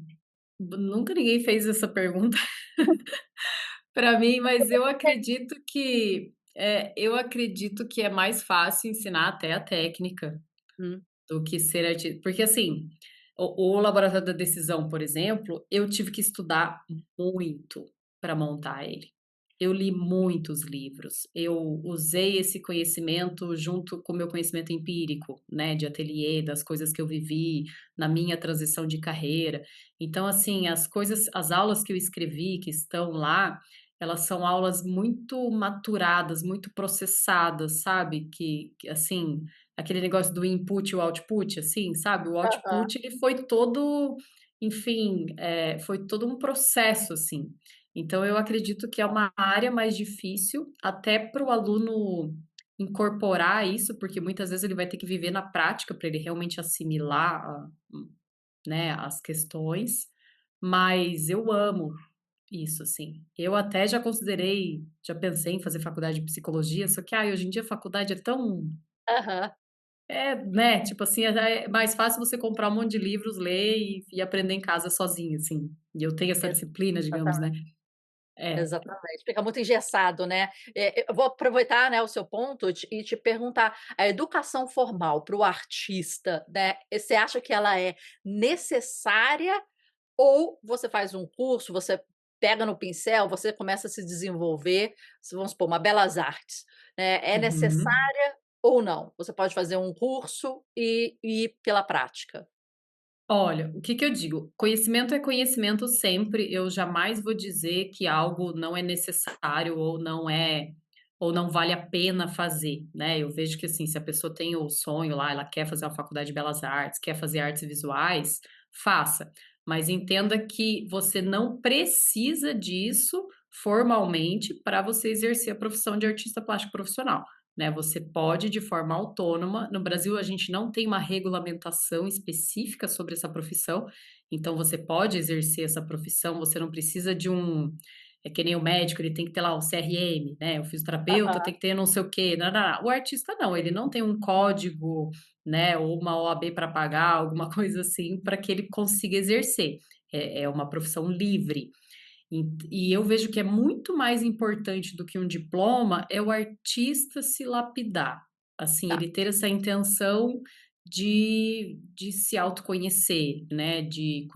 nunca ninguém fez essa pergunta para mim, mas eu acredito que é mais fácil ensinar até a técnica Hum, do que ser artista, porque assim, o Laboratório da Decisão, por exemplo, eu tive que estudar muito para montar ele. Eu li muitos livros, eu usei esse conhecimento junto com o meu conhecimento empírico, né, de ateliê, das coisas que eu vivi na minha transição de carreira. Então, assim, as aulas que eu escrevi, que estão lá, elas são aulas muito maturadas, muito processadas, sabe? Assim, aquele negócio do input e o output, assim, sabe? O aham, output, ele foi todo, enfim, foi todo um processo, assim. Então eu acredito que é uma área mais difícil, até para o aluno incorporar isso, porque muitas vezes ele vai ter que viver na prática para ele realmente assimilar né, as questões, mas eu amo isso, assim. Eu até já pensei em fazer faculdade de psicologia, só que, ai, hoje em dia a faculdade é tão aham, né, tipo assim, é mais fácil você comprar um monte de livros, ler e aprender em casa sozinho, assim. E eu tenho essa disciplina, digamos, né. exatamente. É. Exatamente, fica muito engessado, né. Eu vou aproveitar, né, o seu ponto e te perguntar, a educação formal para o artista, né, você acha que ela é necessária ou você faz um curso, você pega no pincel, você começa a se desenvolver, se vamos supor, uma belas artes, né, é Uhum. necessária ou não? Você pode fazer um curso e ir pela prática. Olha, o que que eu digo? Conhecimento é conhecimento sempre, eu jamais vou dizer que algo não é necessário ou não vale a pena fazer, né. Eu vejo que, assim, se a pessoa tem o sonho lá, ela quer fazer uma faculdade de belas artes, quer fazer artes visuais, faça, mas entenda que você não precisa disso formalmente para você exercer a profissão de artista plástico profissional, né. Você pode de forma autônoma. No Brasil a gente não tem uma regulamentação específica sobre essa profissão, então você pode exercer essa profissão, você não precisa de um é que nem o médico, ele tem que ter lá o CRM, né, o fisioterapeuta Aham, tem que ter não sei o quê, nã-nã-nã. O artista não, ele não tem um código, né, ou uma OAB para pagar, alguma coisa assim, para que ele consiga exercer. É uma profissão livre. E eu vejo que é muito mais importante do que um diploma, é o artista se lapidar, assim, tá. ele ter essa intenção de se autoconhecer, né, de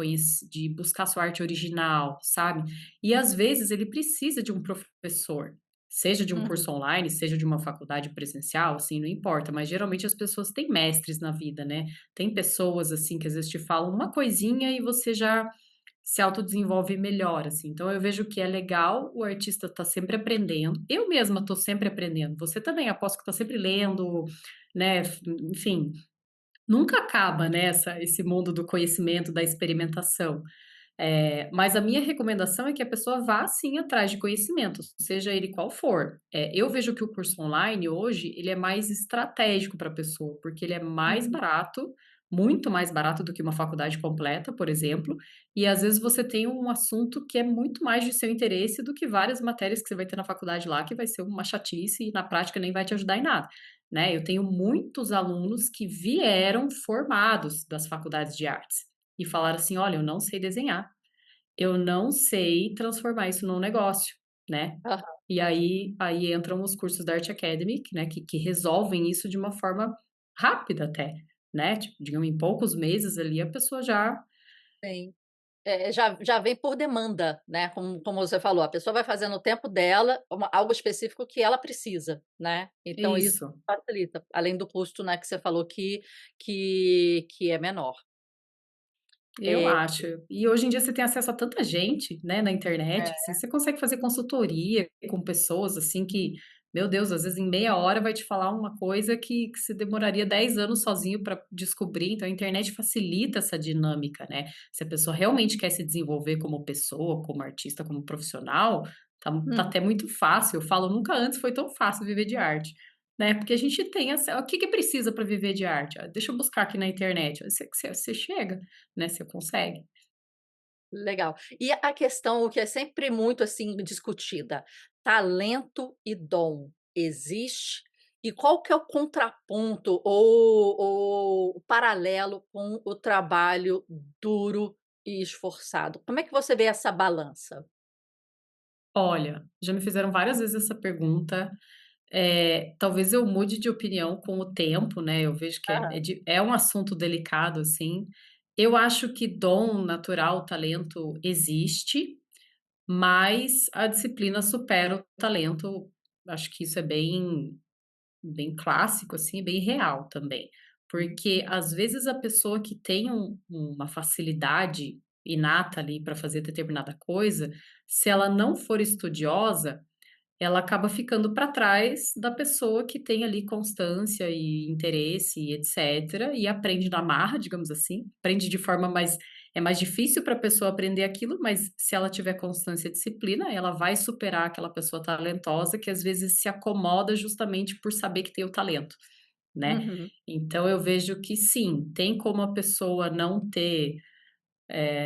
buscar sua arte original, sabe. E às vezes ele precisa de um professor, Seja de um Uhum. curso online, seja de uma faculdade presencial, assim, não importa, mas geralmente as pessoas têm mestres na vida, né. Tem pessoas, assim, que às vezes te falam uma coisinha e você já se autodesenvolve melhor, assim. Então eu vejo que é legal o artista tá sempre aprendendo. Eu mesma tô sempre aprendendo. Você também, aposto que tá sempre lendo, né, enfim, nunca acaba, né, esse mundo do conhecimento, da experimentação. Mas a minha recomendação é que a pessoa vá sim atrás de conhecimento, seja ele qual for. Eu vejo que o curso online hoje, ele é mais estratégico para a pessoa, porque ele é mais Uhum. barato, muito mais barato do que uma faculdade completa, por exemplo, e às vezes você tem um assunto que é muito mais de seu interesse do que várias matérias que você vai ter na faculdade lá, que vai ser uma chatice e na prática nem vai te ajudar em nada, né. Eu tenho muitos alunos que vieram formados das faculdades de artes e falaram assim: "Olha, eu não sei desenhar, eu não sei transformar isso num negócio", né. Aham. E aí entram os cursos da Art Academy, né, que resolvem isso de uma forma rápida até, né, tipo, digamos, em poucos meses ali a pessoa já Sim. Já vem por demanda, né, como você falou, a pessoa vai fazer no tempo dela algo específico que ela precisa, né, então isso isso. facilita, além do custo, né, que você falou que é menor. Eu É, acho. E hoje em dia você tem acesso a tanta gente, né, na internet, é. assim, você consegue fazer consultoria com pessoas, assim, que, meu Deus, às vezes em meia hora vai te falar uma coisa que você demoraria 10 anos sozinho para descobrir. Então a internet facilita essa dinâmica, né. Se a pessoa realmente quer se desenvolver como pessoa, como artista, como profissional, tá Hum, até muito fácil. Eu falo, nunca antes foi tão fácil viver de arte. Né, porque a gente tem o que que precisa para viver de arte? Ah, deixa eu buscar aqui na internet. Você chega, né, você consegue. legal. E a questão o que é sempre muito, assim, discutida, talento e dom, existe? E qual que é o contraponto ou o paralelo com o trabalho duro e esforçado? Como é que você vê essa balança? Olha, já me fizeram várias vezes essa pergunta, talvez eu mude de opinião com o tempo, né, eu vejo que é um assunto delicado, assim. Eu acho que dom natural, talento existe, mas a disciplina supera o talento, acho que isso é bem clássico, assim, bem real também. Porque às vezes a pessoa que tem uma facilidade inata ali para fazer determinada coisa, se ela não for estudiosa, ela acaba ficando para trás da pessoa que tem ali constância e interesse e etcétera, e aprende na marra, digamos assim, aprende de forma mais é mais difícil para a pessoa aprender aquilo, mas se ela tiver constância e disciplina, ela vai superar aquela pessoa talentosa que às vezes se acomoda justamente por saber que tem o talento, né. Uhum. Então eu vejo que sim, tem como a pessoa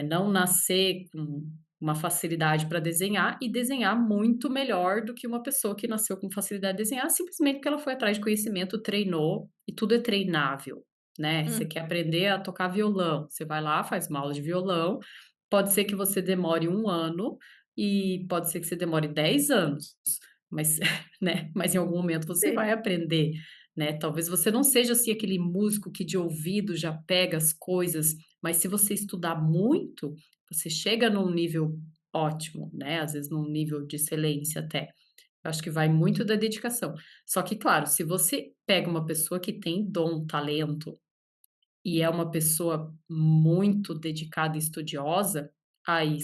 não nascer com uma facilidade para desenhar e desenhar muito melhor do que uma pessoa que nasceu com facilidade de desenhar, simplesmente porque ela foi atrás de conhecimento, treinou, e tudo é treinável, né. Você Hum, quer aprender a tocar violão, você vai lá, faz uma aula de violão, pode ser que você demore 1 ano e pode ser que você demore 10 anos, mas, né, mas em algum momento você sim. vai aprender, né. Talvez você não seja, assim, aquele músico que de ouvido já pega as coisas, mas se você estudar muito, você chega num nível ótimo, né, às vezes num nível de excelência até. Eu acho que vai muito da dedicação. Só que claro, se você pega uma pessoa que tem dom, talento, e é uma pessoa muito dedicada e estudiosa, aí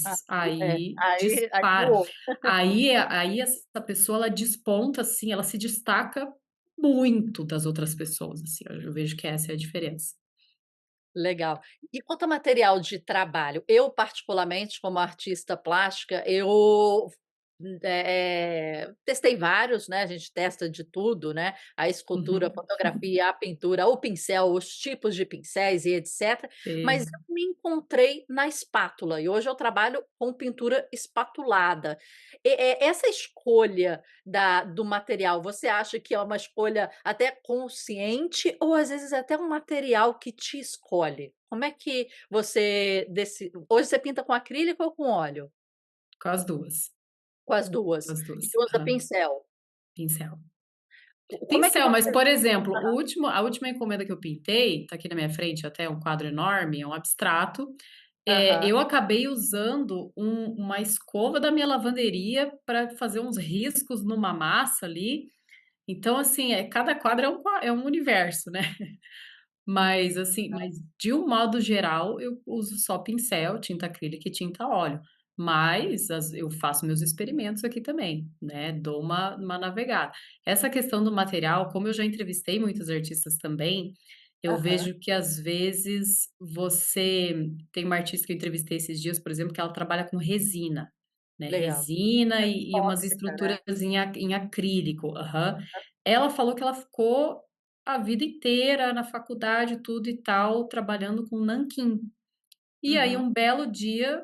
Aí dispara. voou. Aí essa pessoa ela desponta, assim, ela se destaca muito das outras pessoas, assim, eu vejo que essa é a diferença. Legal. E quanto a material de trabalho, eu particularmente como artista plástica, eu, testei vários, né, a gente testa de tudo, né, a escultura, a Uhum. fotografia, a pintura, o pincel, os tipos de pincéis e etcétera, mas Sim. eu me encontrei na espátula e hoje eu trabalho com pintura espatulada. Essa escolha do material, você acha que é uma escolha até consciente ou às vezes é até um material que te escolhe? Como é que você hoje você pinta com acrílico ou com óleo? Com as 2, Com as 2. com as 2. E usa Aham. pincel? Pincel. Como é que Pincel, mas, você por exemplo, a última encomenda que eu pintei, tá aqui na minha frente até um quadro enorme, é um abstrato, Aham. Eu acabei usando uma escova da minha lavanderia para fazer uns riscos numa massa ali. Então, assim, cada quadro é um universo, né. Mas, assim, mas de um modo geral, eu uso só pincel, tinta acrílica e tinta óleo. Mas eu faço meus experimentos aqui também, né, dou uma navegada. Essa questão do material, como eu já entrevistei muitos artistas também, eu Aham. vejo que às vezes tem uma artista que eu entrevistei esses dias, por exemplo, que ela trabalha com resina, né, Legal. resina e umas Tóxica, né. estruturas em acrílico. Aham. Ela falou que ela ficou a vida inteira na faculdade, tudo e tal, trabalhando com nanquim. E aí Uhum. um belo dia,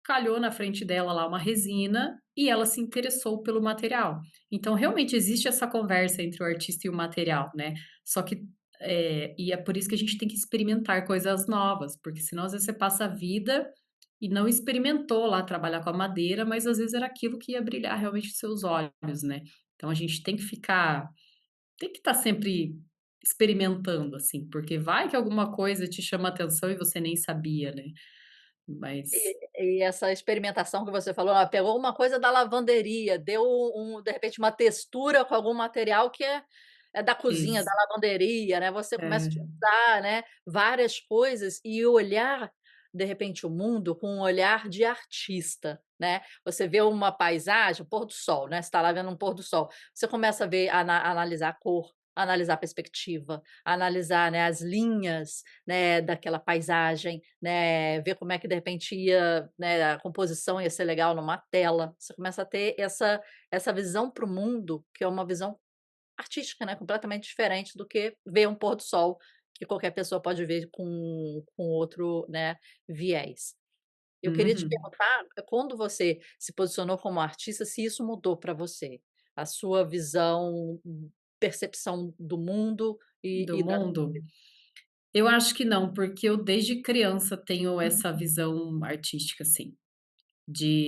calhou na frente dela lá uma resina e ela se interessou pelo material. Então realmente existe essa conversa entre o artista e o material, né. Só que, e é por isso que a gente tem que experimentar coisas novas, porque senão às vezes você passa a vida e não experimentou lá trabalhar com a madeira, mas às vezes era aquilo que ia brilhar realmente os seus olhos, né. Então a gente tem que estar sempre experimentando, assim, porque vai que alguma coisa te chama atenção e você nem sabia, né. Mas E essa experimentação que você falou, pegou uma coisa da lavanderia, deu de repente, uma textura com algum material que é da cozinha, da ex lavanderia, né, você começa a é, utilizar, né, várias coisas e olhar, de repente, o mundo com um olhar de artista, né. Você vê uma paisagem, o pôr do sol, né, você está lá vendo um pôr do sol, você começa a ver analisar a cor, analisar a perspectiva, analisar, né, as linhas, né, daquela paisagem, né, ver como é que de repente ia, né, a composição ia ser legal numa tela. Você começa a ter essa visão para o mundo, que é uma visão artística, né, completamente diferente do que ver um pôr do sol, que qualquer pessoa pode ver com outro, né, viés. Eu queria te uhum, perguntar, quando você se posicionou como artista, se isso mudou para você, a sua visão, percepção do mundo do e da mundo. Eu acho que não, porque eu desde criança tenho uhum, essa visão artística, assim,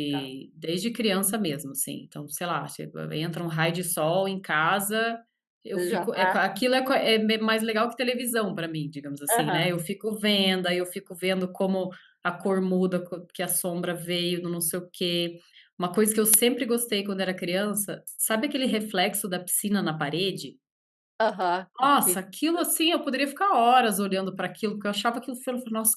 tá. desde criança mesmo, assim. Então, sei lá, entra um raio de sol em casa, eu Você já fico tá aquilo mais legal que televisão para mim, digamos assim, né. aham. Eu fico vendo, aí eu fico vendo como a cor muda, que a sombra veio do não sei o quê. Uma coisa que eu sempre gostei quando era criança, sabe aquele reflexo da piscina na parede? Aham, Nossa, aquilo assim, eu poderia ficar horas olhando para aquilo, porque eu achava aquilo eu falava: "Nossa,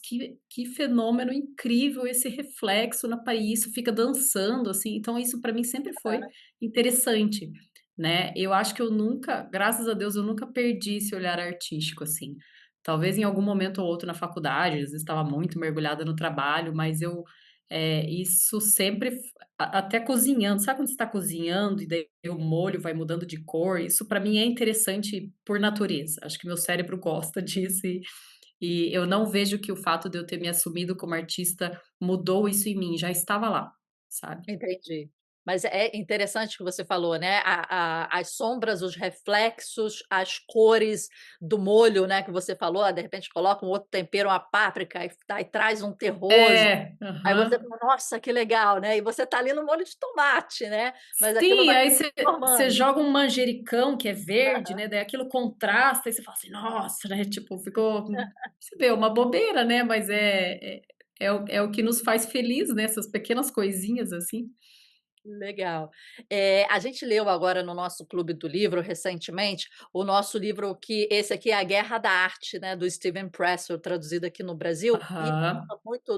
que fenômeno incrível esse reflexo na parede, isso fica dançando", assim, então isso para mim sempre foi interessante, né. Eu acho que eu nunca, graças a Deus, eu nunca perdi esse olhar artístico, assim. Talvez em algum momento ou outro na faculdade, às vezes estava muito mergulhada no trabalho, mas isso sempre até cozinhando, sabe quando você está cozinhando e daí o molho vai mudando de cor? Isso para mim é interessante por natureza. Acho que meu cérebro gosta disso e eu não vejo que o fato de eu ter me assumido como artista mudou isso em mim, já estava lá, sabe. entendi. Mas é interessante o que você falou, né, as sombras, os reflexos, as cores do molho, né, que você falou, de repente coloca um outro tempero, uma páprica, e traz um terroso, É, aí você aham. fala: "Nossa, que legal", né, e você tá ali no molho de tomate, né, mas aquilo Sim, vai aí se você transformando. joga um manjericão que é verde, né, daí aquilo contrasta e você fala assim: "Nossa", né, tipo, ficou você vê, uma bobeira, né, mas é o que nos faz feliz, né, essas pequenas coisinhas assim. Legal. A gente leu agora no nosso clube do livro, recentemente, o nosso livro que esse aqui é A Guerra da Arte, né, do Steven Pressfield, traduzido aqui no Brasil, e Aham. fala muito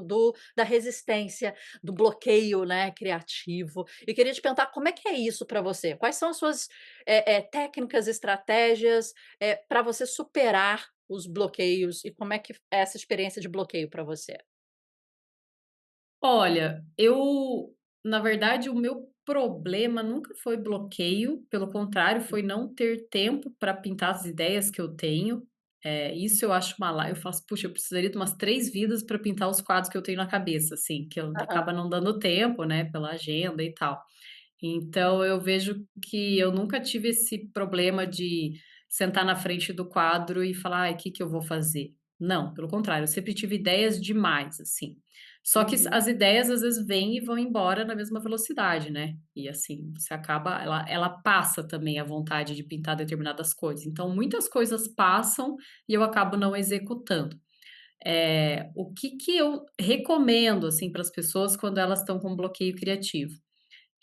da resistência, do bloqueio, né, criativo. E queria te perguntar como é que é isso para você? Quais são as suas, técnicas, estratégias, para você superar os bloqueios e como é que é essa experiência de bloqueio para você? Olha, na verdade, o meu problema nunca foi bloqueio, pelo contrário, foi não ter tempo para pintar as ideias que eu tenho. Isso eu acho eu faço: "Puxa, eu precisaria de umas 3 vidas para pintar os quadros que eu tenho na cabeça", assim, que eu Aham, acaba não dando tempo, né, pela agenda e tal. Então eu vejo que eu nunca tive esse problema de sentar na frente do quadro e falar: "Ai, que eu vou fazer?". Não, pelo contrário, eu sempre tive ideias demais, assim. Só que uhum, as ideias às vezes vêm e vão embora na mesma velocidade, né. E assim, você acaba ela passa também a vontade de pintar determinadas coisas. Então muitas coisas passam e eu acabo não executando. O que que eu recomendo, assim, para as pessoas quando elas estão com bloqueio criativo?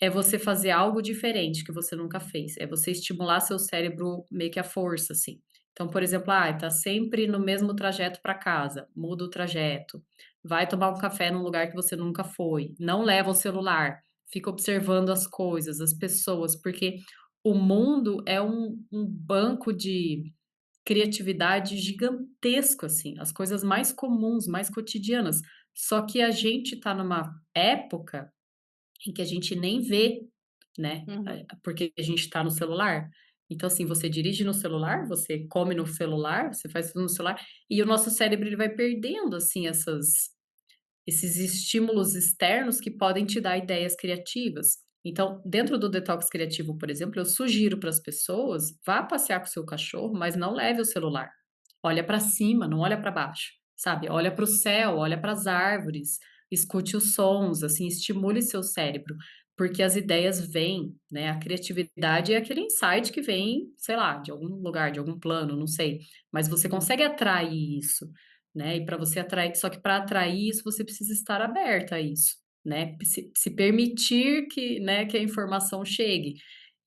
É você fazer algo diferente que você nunca fez, é você estimular seu cérebro meio que à força, assim. Então, por exemplo, tá sempre no mesmo trajeto para casa, muda o trajeto. Vai tomar um café num lugar que você nunca foi, não leva o celular, fica observando as coisas, as pessoas, porque o mundo é um banco de criatividade gigantesco, assim, as coisas mais comuns, mais cotidianas. Só que a gente tá numa época em que a gente nem vê, né, Uhum. porque a gente tá no celular. Então, assim, você dirige no celular, você come no celular, você faz tudo no celular, e o nosso cérebro ele vai perdendo, assim, esses estímulos externos que podem te dar ideias criativas. Então, dentro do detox criativo, por exemplo, eu sugiro para as pessoas, vá passear com o seu cachorro, mas não leve o celular. Olha para cima, não olha para baixo, sabe? Olha para o céu, olha para as árvores, escute os sons, assim, estimule seu cérebro, porque as ideias vêm, né? A criatividade é aquele insight que vem, sei lá, de algum lugar, de algum plano, não sei, mas você Uhum. consegue atrair isso, né? E para você atrair, só que para atrair isso você precisa estar aberta a isso, né? Se permitir que, né, que a informação chegue.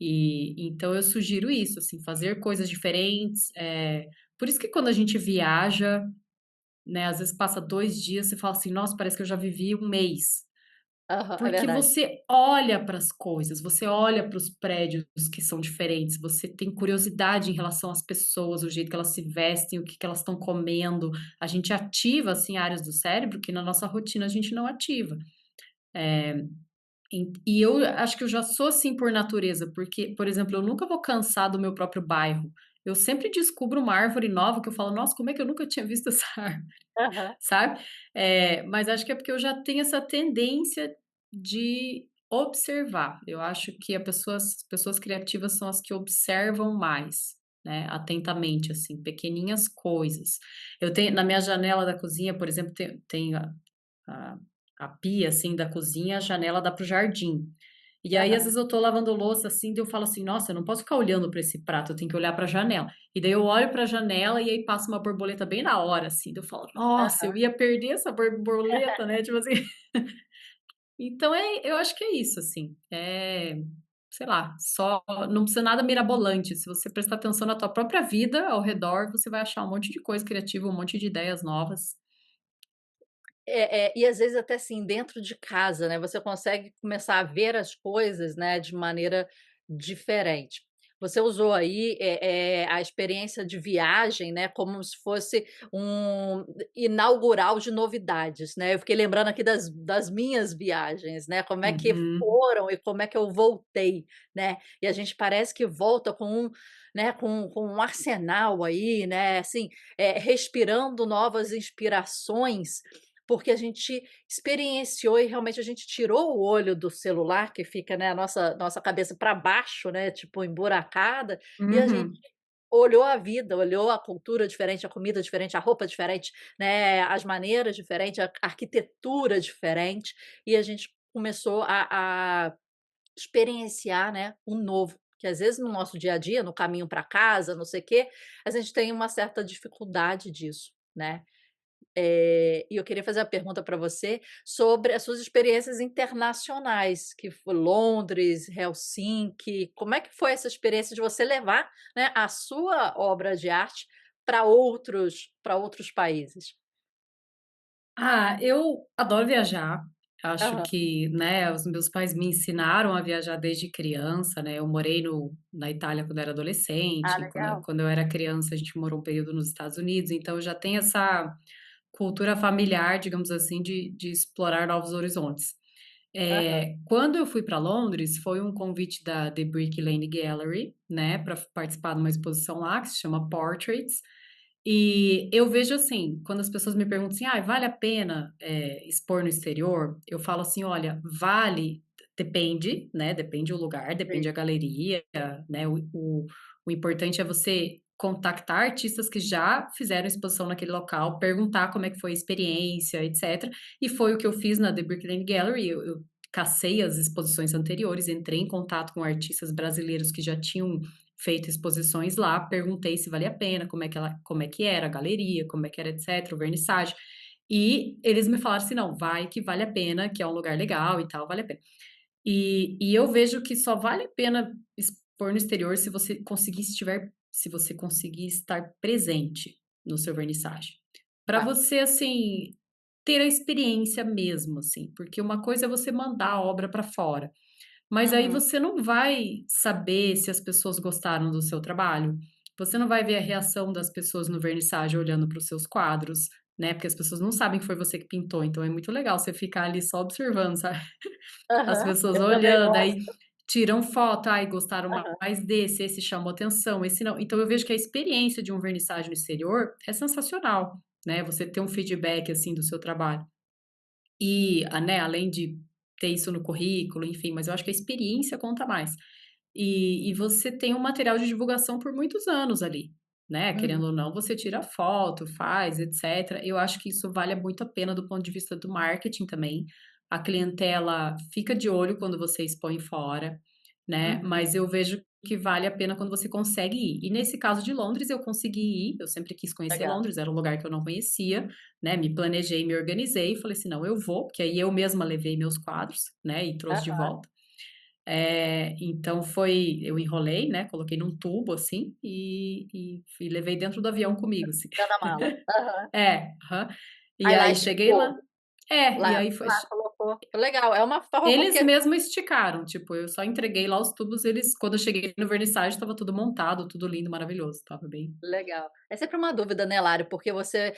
E então eu sugiro isso, assim, fazer coisas diferentes, por isso que quando a gente viaja, né, às vezes passa 2 dias, você fala assim: "Nossa, parece que eu já vivi um mês", Aham, é porque verdade. você olha para as coisas, você olha para os prédios que são diferentes, você tem curiosidade em relação às pessoas, o jeito que elas se vestem, o que que elas estão comendo. A gente ativa, assim, áreas do cérebro que na nossa rotina a gente não ativa. E eu acho que eu já sou assim por natureza, porque, por exemplo, eu nunca vou cansar do meu próprio bairro. Eu sempre descubro uma árvore nova que eu falo: "Nossa, como é que eu nunca tinha visto essa árvore?", Aham. sabe. Mas acho que é porque eu já tenho essa tendência de observar. Eu acho que as pessoas criativas são as que observam mais, né, atentamente, assim, pequeninhas coisas. Eu tenho na minha janela da cozinha, por exemplo, tem a a pia, assim, da cozinha, a janela dá para o jardim. E aí, às Aham. vezes, eu tô lavando louça, assim, daí eu falo assim: "Nossa, eu não posso ficar olhando para esse prato, eu tenho que olhar para a janela". E daí eu olho para a janela e aí passa uma borboleta bem na hora, assim, daí eu falo: "Nossa, eu Aham. ia perder essa borboleta", né, tipo assim. Então eu acho que é isso, assim, sei lá, só não precisa nada mirabolante, se você prestar atenção na tua própria vida ao redor, você vai achar um monte de coisa criativa, um monte de ideias novas. E às vezes até assim dentro de casa, né, você consegue começar a ver as coisas, né, de maneira diferente. Você usou aí, a experiência de viagem, né, como se fosse um inaugural de novidades, né. Eu fiquei lembrando aqui das minhas viagens, né, como é que Uhum, foram e como é que eu voltei, né. E a gente parece que volta com um, né, com um arsenal aí, né, assim, respirando novas inspirações, porque a gente experienciou e realmente a gente tirou o olho do celular que fica, né, a nossa cabeça para baixo, né, tipo emburacada, e a gente uhum. olhou a vida, olhou a cultura diferente, a comida diferente, a roupa diferente, né, as maneiras diferentes, a arquitetura diferente, e a gente começou a experienciar, né, o novo, que às vezes no nosso dia a dia, no caminho para casa, não sei o quê, a gente tem uma certa dificuldade disso, né. E eu queria fazer uma pergunta para você sobre as suas experiências internacionais, que foi Londres, Helsinki. Como é que foi essa experiência de você levar, né, a sua obra de arte para outros países? Eu adoro viajar. Acho Aham. que, né, os meus pais me ensinaram a viajar desde criança, né. Eu morei na Itália quando era Ah, adolescente, legal. quando eu era criança a gente morou um período nos Estados Unidos, então eu já tenho essa cultura familiar, digamos assim, de explorar novos horizontes. Aham. Quando eu fui para Londres, foi um convite da The Brick Lane Gallery, né, para participar de uma exposição lá que se chama Portraits, e eu vejo assim, quando as pessoas me perguntam assim: vale a pena, expor no exterior?", eu falo assim: "Olha, vale, depende, né, depende o lugar, depende Sim. a galeria, né, o importante é você contactar artistas que já fizeram exposição naquele local, perguntar como é que foi a experiência, etcétera". E foi o que eu fiz na The Brick Lane Gallery, eu cacei as exposições anteriores, entrei em contato com artistas brasileiros que já tinham feito exposições lá, perguntei se valia a pena, como é que era a galeria, como é que era, etc, o vernissage. E eles me falaram assim: "Não, vai que vale a pena, que é um lugar legal e tal, vale a pena". E eu vejo que só vale a pena expor no exterior se você conseguir estar presente no seu vernissage. Para Tá. você, assim, ter a experiência mesmo, assim, porque uma coisa é você mandar a obra para fora, mas aí Uhum. você não vai saber se as pessoas gostaram do seu trabalho, você não vai ver a reação das pessoas no vernissage olhando para os seus quadros, né, porque as pessoas não sabem que foi você que pintou, então é muito legal você ficar ali só observando, sabe. As Aham. pessoas Eu também olhando, aí gosto. tiram foto, "Ai, gostaram Aham. mais desse, esse chamou atenção, esse não". Então eu vejo que a experiência de um vernissage no exterior é sensacional, né, você ter um feedback, assim, do seu trabalho. E, né, além de ter isso no currículo, enfim, mas eu acho que a experiência conta mais. E você tem um material de divulgação por muitos anos ali, né, Uhum. querendo ou não, você tira foto, faz, etcétera. Eu acho que isso vale muito a pena do ponto de vista do marketing também. A clientela fica de olho quando você expõe fora, né, Uhum. mas eu vejo que vale a pena quando você consegue ir. E nesse caso de Londres, eu consegui ir, eu sempre quis conhecer Legal. Londres, era um lugar que eu não conhecia, né, me planejei, me organizei e falei assim: "Não, eu vou", porque aí eu mesma levei meus quadros, né, e trouxe de Aham. volta. Então eu enrolei, né, coloquei num tubo, assim, e levei dentro do avião comigo, assim. Dentro da mala. Aham. Aham. E Aí lá aí cheguei lá esticou. e Lá aí foi lá colocou. Legal, é uma forma eles porque mesmo esticaram, tipo, eu só entreguei lá os tubos, eles quando eu cheguei no vernissage estava tudo montado, tudo lindo, maravilhoso, estava bem legal. É sempre uma dúvida, né, Lário, porque você,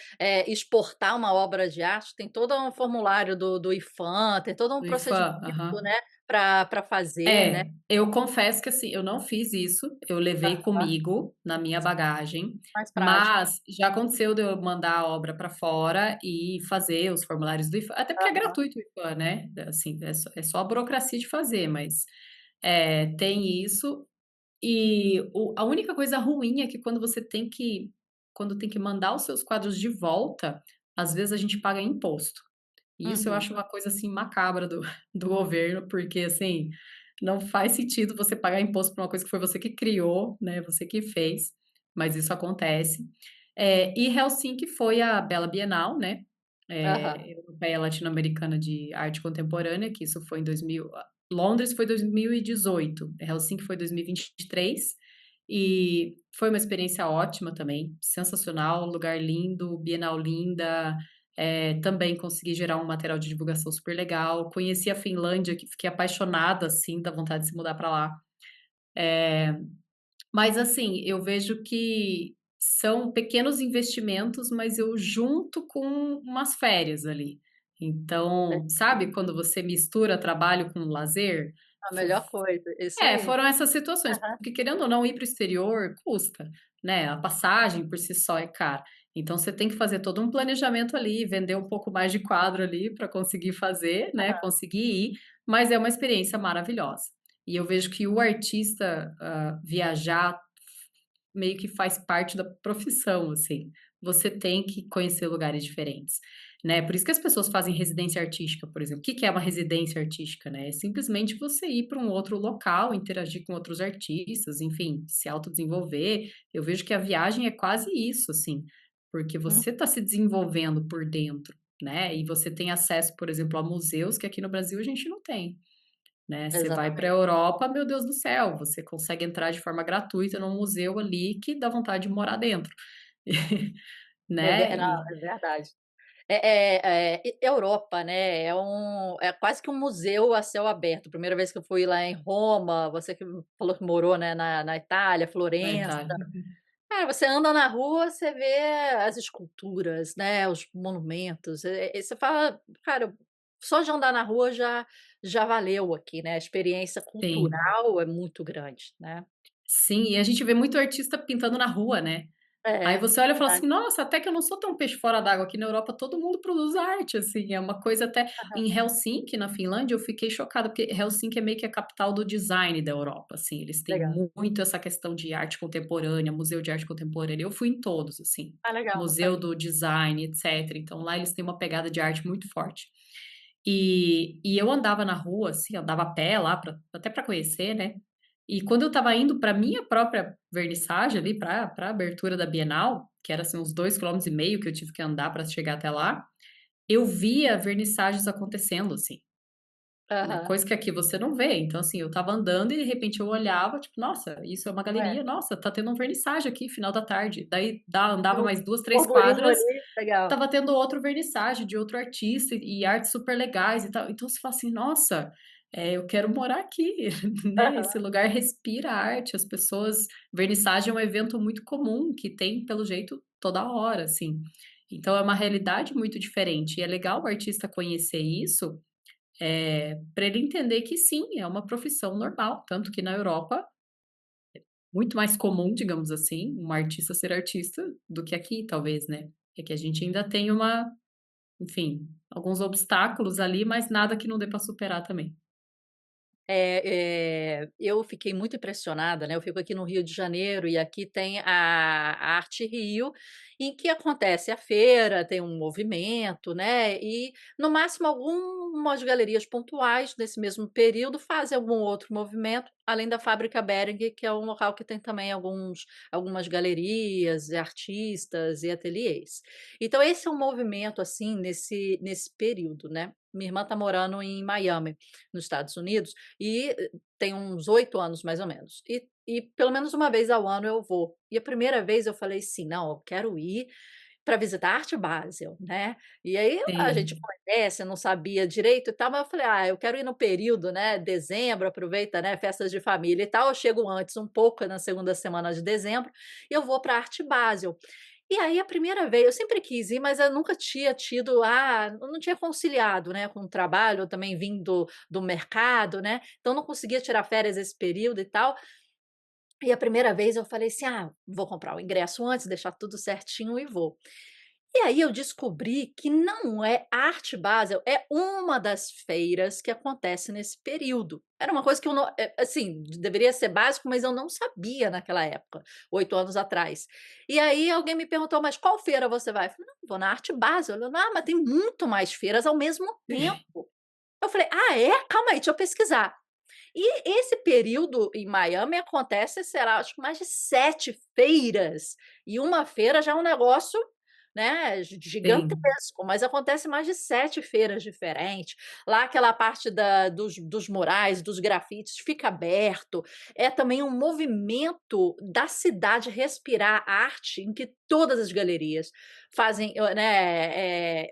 exportar uma obra de arte tem todo um formulário do IFAM, tem todo um do procedimento, IFAM, aham. né, pra fazer, né. Eu confesso que, assim, eu não fiz isso, eu levei Aham. comigo na minha bagagem, Mais prático. mas já aconteceu de eu mandar a obra para fora e fazer os formulários do IFAM, até porque é Aham. gratuito o IFAM, né, assim, é só a burocracia de fazer, mas, tem isso. E a única coisa ruim é que quando tem que mandar os seus quadros de volta, às vezes a gente paga imposto. E isso eu Uhum. acho uma coisa, assim, macabra do do governo, porque, assim, não faz sentido você pagar imposto por uma coisa que foi você que criou, né, você que fez, mas isso acontece. E Helsinki foi a Bela Bienal, né, Aham. europeia latino-americana de arte contemporânea, que isso foi em 2000. Londres foi 2018, Helsinki foi 2023, e foi uma experiência ótima também, sensacional, lugar lindo, bienal linda, também consegui gerar um material de divulgação super legal. Conheci a Finlândia, que fiquei apaixonada, assim, da vontade de se mudar para lá. Mas, assim, eu vejo que são pequenos investimentos, mas eu junto com umas férias ali. Então, sabe quando você mistura trabalho com lazer? A melhor coisa, isso aí. Foram essas situações, Aham. porque querendo ou não ir para o exterior custa, né, a passagem por si só é cara. Então você tem que fazer todo um planejamento ali, vender um pouco mais de quadro ali para conseguir fazer, né, conseguir ir, mas é uma experiência maravilhosa. E eu vejo que o artista, viajar meio que faz parte da profissão, assim. Você tem que conhecer lugares diferentes, né. Por isso que as pessoas fazem residência artística, por exemplo. O que que é uma residência artística, né? É simplesmente você ir para um outro local, interagir com outros artistas, enfim, se autodesenvolver. Eu vejo que a viagem é quase isso, assim, porque Hum, você está se desenvolvendo por dentro, né, e você tem acesso, por exemplo, a museus que aqui no Brasil a gente não tem. Né, você vai para a exatamente. Europa, meu Deus do céu, você consegue entrar de forma gratuita num museu ali que dá vontade de morar dentro. Né, Não, e é verdade. Europa, né, é quase que um museu a céu aberto. Primeira vez que eu fui lá em Roma, você que falou que morou, né, na Itália, na Florença. Itália. Você anda na rua, você vê as esculturas, né, os monumentos, e você fala: "Cara, só de andar na rua já valeu aqui", né, a experiência Sim, cultural é muito grande, né. sim, e a gente vê muito artista pintando na rua, né. Aí É, você olha e fala verdade. assim: "Nossa, até que eu não sou tão peixe fora d'água, aqui na Europa todo mundo produz arte", assim, é uma coisa até Aham, em Helsinki, na Finlândia, eu fiquei chocada, porque Helsinki é meio que a capital do design da Europa, assim, eles têm legal. muito essa questão de arte contemporânea, museu de arte contemporânea, eu fui em todos, assim, Ah, legal, não museu sabia. do design, etcétera, então lá eles têm uma pegada de arte muito forte. E eu andava na rua, assim, andava a pé lá pra até para conhecer, né, E quando eu estava indo para minha própria vernissagem ali, para a abertura da Bienal, que era assim uns 2,5 km que eu tive que andar para chegar até lá, eu via vernissagens acontecendo assim, né, Aham. coisa que aqui você não vê. Então assim, eu estava andando e de repente eu olhava, tipo: "Nossa, isso é uma É. galeria, nossa, tá tendo uma vernissagem aqui final da tarde". Daí andava O mais 2, 3 burburinho quadras, ali, legal. estava tendo outro vernissage de outro artista e artes super legais e tal. Então você fala assim: "Nossa, eu quero morar aqui", né, Aham. esse lugar respira arte, as pessoas vernissagem é um evento muito comum que tem, pelo jeito, toda hora, assim. Então é uma realidade muito diferente e é legal o artista conhecer isso, pra ele entender que sim, é uma profissão normal, tanto que na Europa, muito mais comum, digamos assim, um artista ser artista do que aqui talvez, né. É que a gente ainda tem uma enfim, alguns obstáculos ali, mas nada que não dê para superar também. Eu fiquei muito impressionada, né, eu fico aqui no Rio de Janeiro e aqui tem a Arte Rio, em que acontece a feira, tem um movimento, né, e no máximo algumas galerias pontuais nesse mesmo período fazem algum outro movimento, além da Fábrica Behring, que é um local que tem também algumas galerias e artistas e ateliês. Então esse é um movimento, assim, nesse período, né. Minha irmã está morando em Miami, nos Estados Unidos, e tem uns 8 anos mais ou menos. E pelo menos uma vez ao ano eu vou. E a primeira vez eu falei assim: "Não, eu quero ir para visitar a Arte Basel", né. E aí a gente Sim, conhece, não sabia direito e tal, mas eu falei: "Ah, eu quero ir no período, né, dezembro, aproveita, né, festas de família e tal". Eu chego antes um pouco, na segunda semana de dezembro, e eu vou para a Arte Basel. E aí a primeira vez eu sempre quis ir, mas eu nunca tinha tido eu não tinha conciliado, né, com o trabalho, eu também vim do mercado, né, então não conseguia tirar férias esse período e tal. E a primeira vez eu falei assim: "Ah, vou comprar o ingresso antes, deixar tudo certinho e vou". E aí eu descobri que não é a Arte Basel, é uma das feiras que acontece nesse período. Era uma coisa que eu não assim, deveria ser básico, mas eu não sabia naquela época, 8 anos atrás. E aí alguém me perguntou: "Mas qual feira você vai?" Eu falei: "Não, vou na Arte Basel". Eu: "Ah, mas tem muito mais feiras ao mesmo tempo". Eu falei: "Ah, é? Calma aí, deixa eu pesquisar". E esse período em Miami acontece, sei lá, acho que mais de 7 feiras, e uma feira já é um negócio, né, sim. gigantesco, mas acontece mais de 7 feiras diferentes. Lá aquela parte dos murais, dos grafites fica aberto, é também um movimento da cidade respirar arte, em que todas as galerias fazem,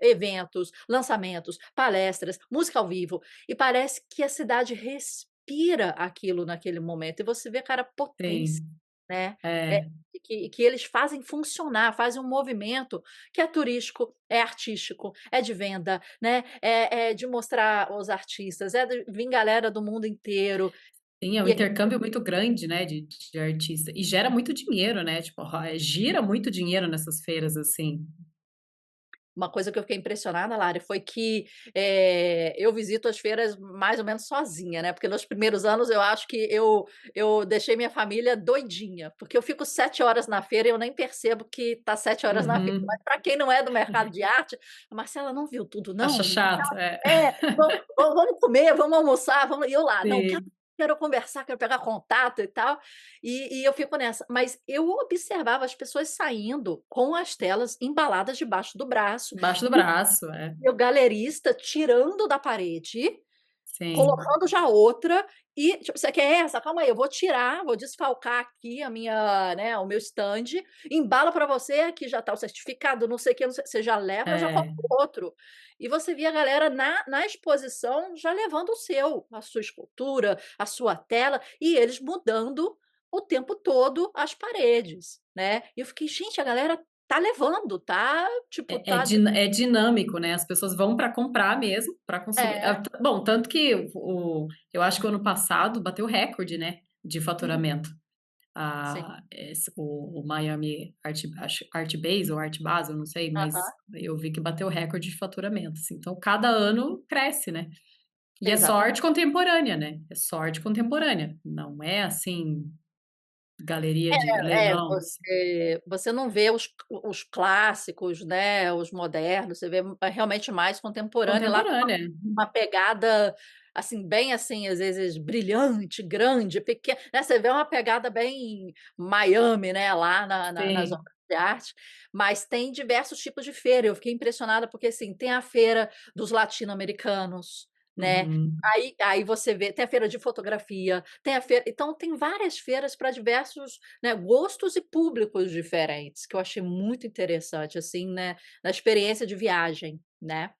eventos, lançamentos, palestras, música ao vivo, e parece que a cidade respira aquilo naquele momento, e você vê, cara, a potência, Sim, né, eh, é. que eles fazem funcionar, fazem um movimento que é turístico, é artístico, é de venda, né, é de mostrar os artistas, é de vim galera do mundo inteiro, Sim, é um e aí intercâmbio muito grande, né, de artista. E gera muito dinheiro, né, tipo, gira muito dinheiro nessas feiras, assim. uma coisa que eu fiquei impressionada, Lara, foi que, eu visito as feiras mais ou menos sozinha, né, porque nos primeiros anos eu acho que eu deixei minha família doidinha, porque eu fico 7 horas na feira e eu nem percebo que tá 7 horas na feira, mas Uhum. para quem não é do mercado de arte: "A Marcela não viu tudo Acha não? chato, é. É, vamos comer, vamos almoçar, vamos", e eu lá: "Não, Sim, quero conversar, quero pegar contato e tal", e eu fico nessa. Mas eu observava as pessoas saindo com as telas embaladas debaixo do braço, embaixo do e braço, é. o galerista tirando da parede, Sim, colocando já outra e, tipo: "Você quer essa? Calma aí, eu vou tirar, vou desfalcar aqui a minha, né, o meu estande, embala para você, aqui já tá o certificado, não sei o quê, não sei", você já leva, eu já compro é. outro. E você via a galera na exposição já levando o seu, a sua escultura, a sua tela, e eles mudando o tempo todo as paredes, né. E eu fiquei: "Gente, a galera tá levando, tá, tipo, tá". É dinâmico, né, as pessoas vão para comprar mesmo, para consumir. É, Bom, tanto que eu acho que o ano passado bateu recorde, né, de uhum, faturamento. sim, O Miami Art Base ou Art Basel, não sei, mas aham, eu vi que bateu recorde de faturamento, assim, então cada ano cresce, né. E é só arte exatamente. contemporânea, né, é só arte contemporânea, não é assim, galeria de leilão, assim. Você não vê os clássicos, né, os modernos, você vê realmente mais contemporâneo, lá tem Contemporânea. uma pegada, assim, bem assim, às vezes brilhante, grande, pequena, né, você vê uma pegada bem Miami, né, lá nas Sim. obras de arte, mas tem diversos tipos de feira, eu fiquei impressionada porque, assim, tem a feira dos latino-americanos, né, Uhum. aí você vê tem a feira de fotografia, tem a feira então tem várias feiras para diversos, né, gostos e públicos diferentes, que eu achei muito interessante, assim, né, na experiência de viagem, né.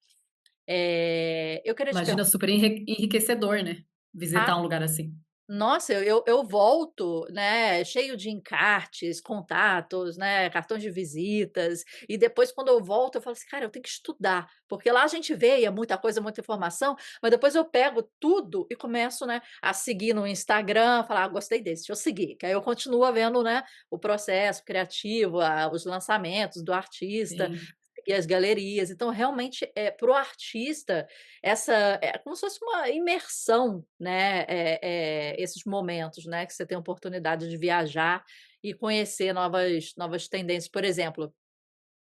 Eu queria te Imagina, perguntar. super enriquecedor, né, visitar um lugar assim. Nossa, eu volto, né, cheio de encartes, contatos, né, cartões de visitas, e depois quando eu volto eu falo assim: "Cara, eu tenho que estudar", porque lá a gente vê e é muita coisa, muita informação, mas depois eu pego tudo e começo, né, a seguir no Instagram, falar: "Ah, gostei desse, deixa eu seguir", que aí eu continuo vendo, né, o processo criativo, os lançamentos do artista, Sim. seguir as galerias, então realmente, para o artista essa é como se fosse uma imersão, né, esses momentos, né, que você tem a oportunidade de viajar e conhecer novas tendências. Por exemplo,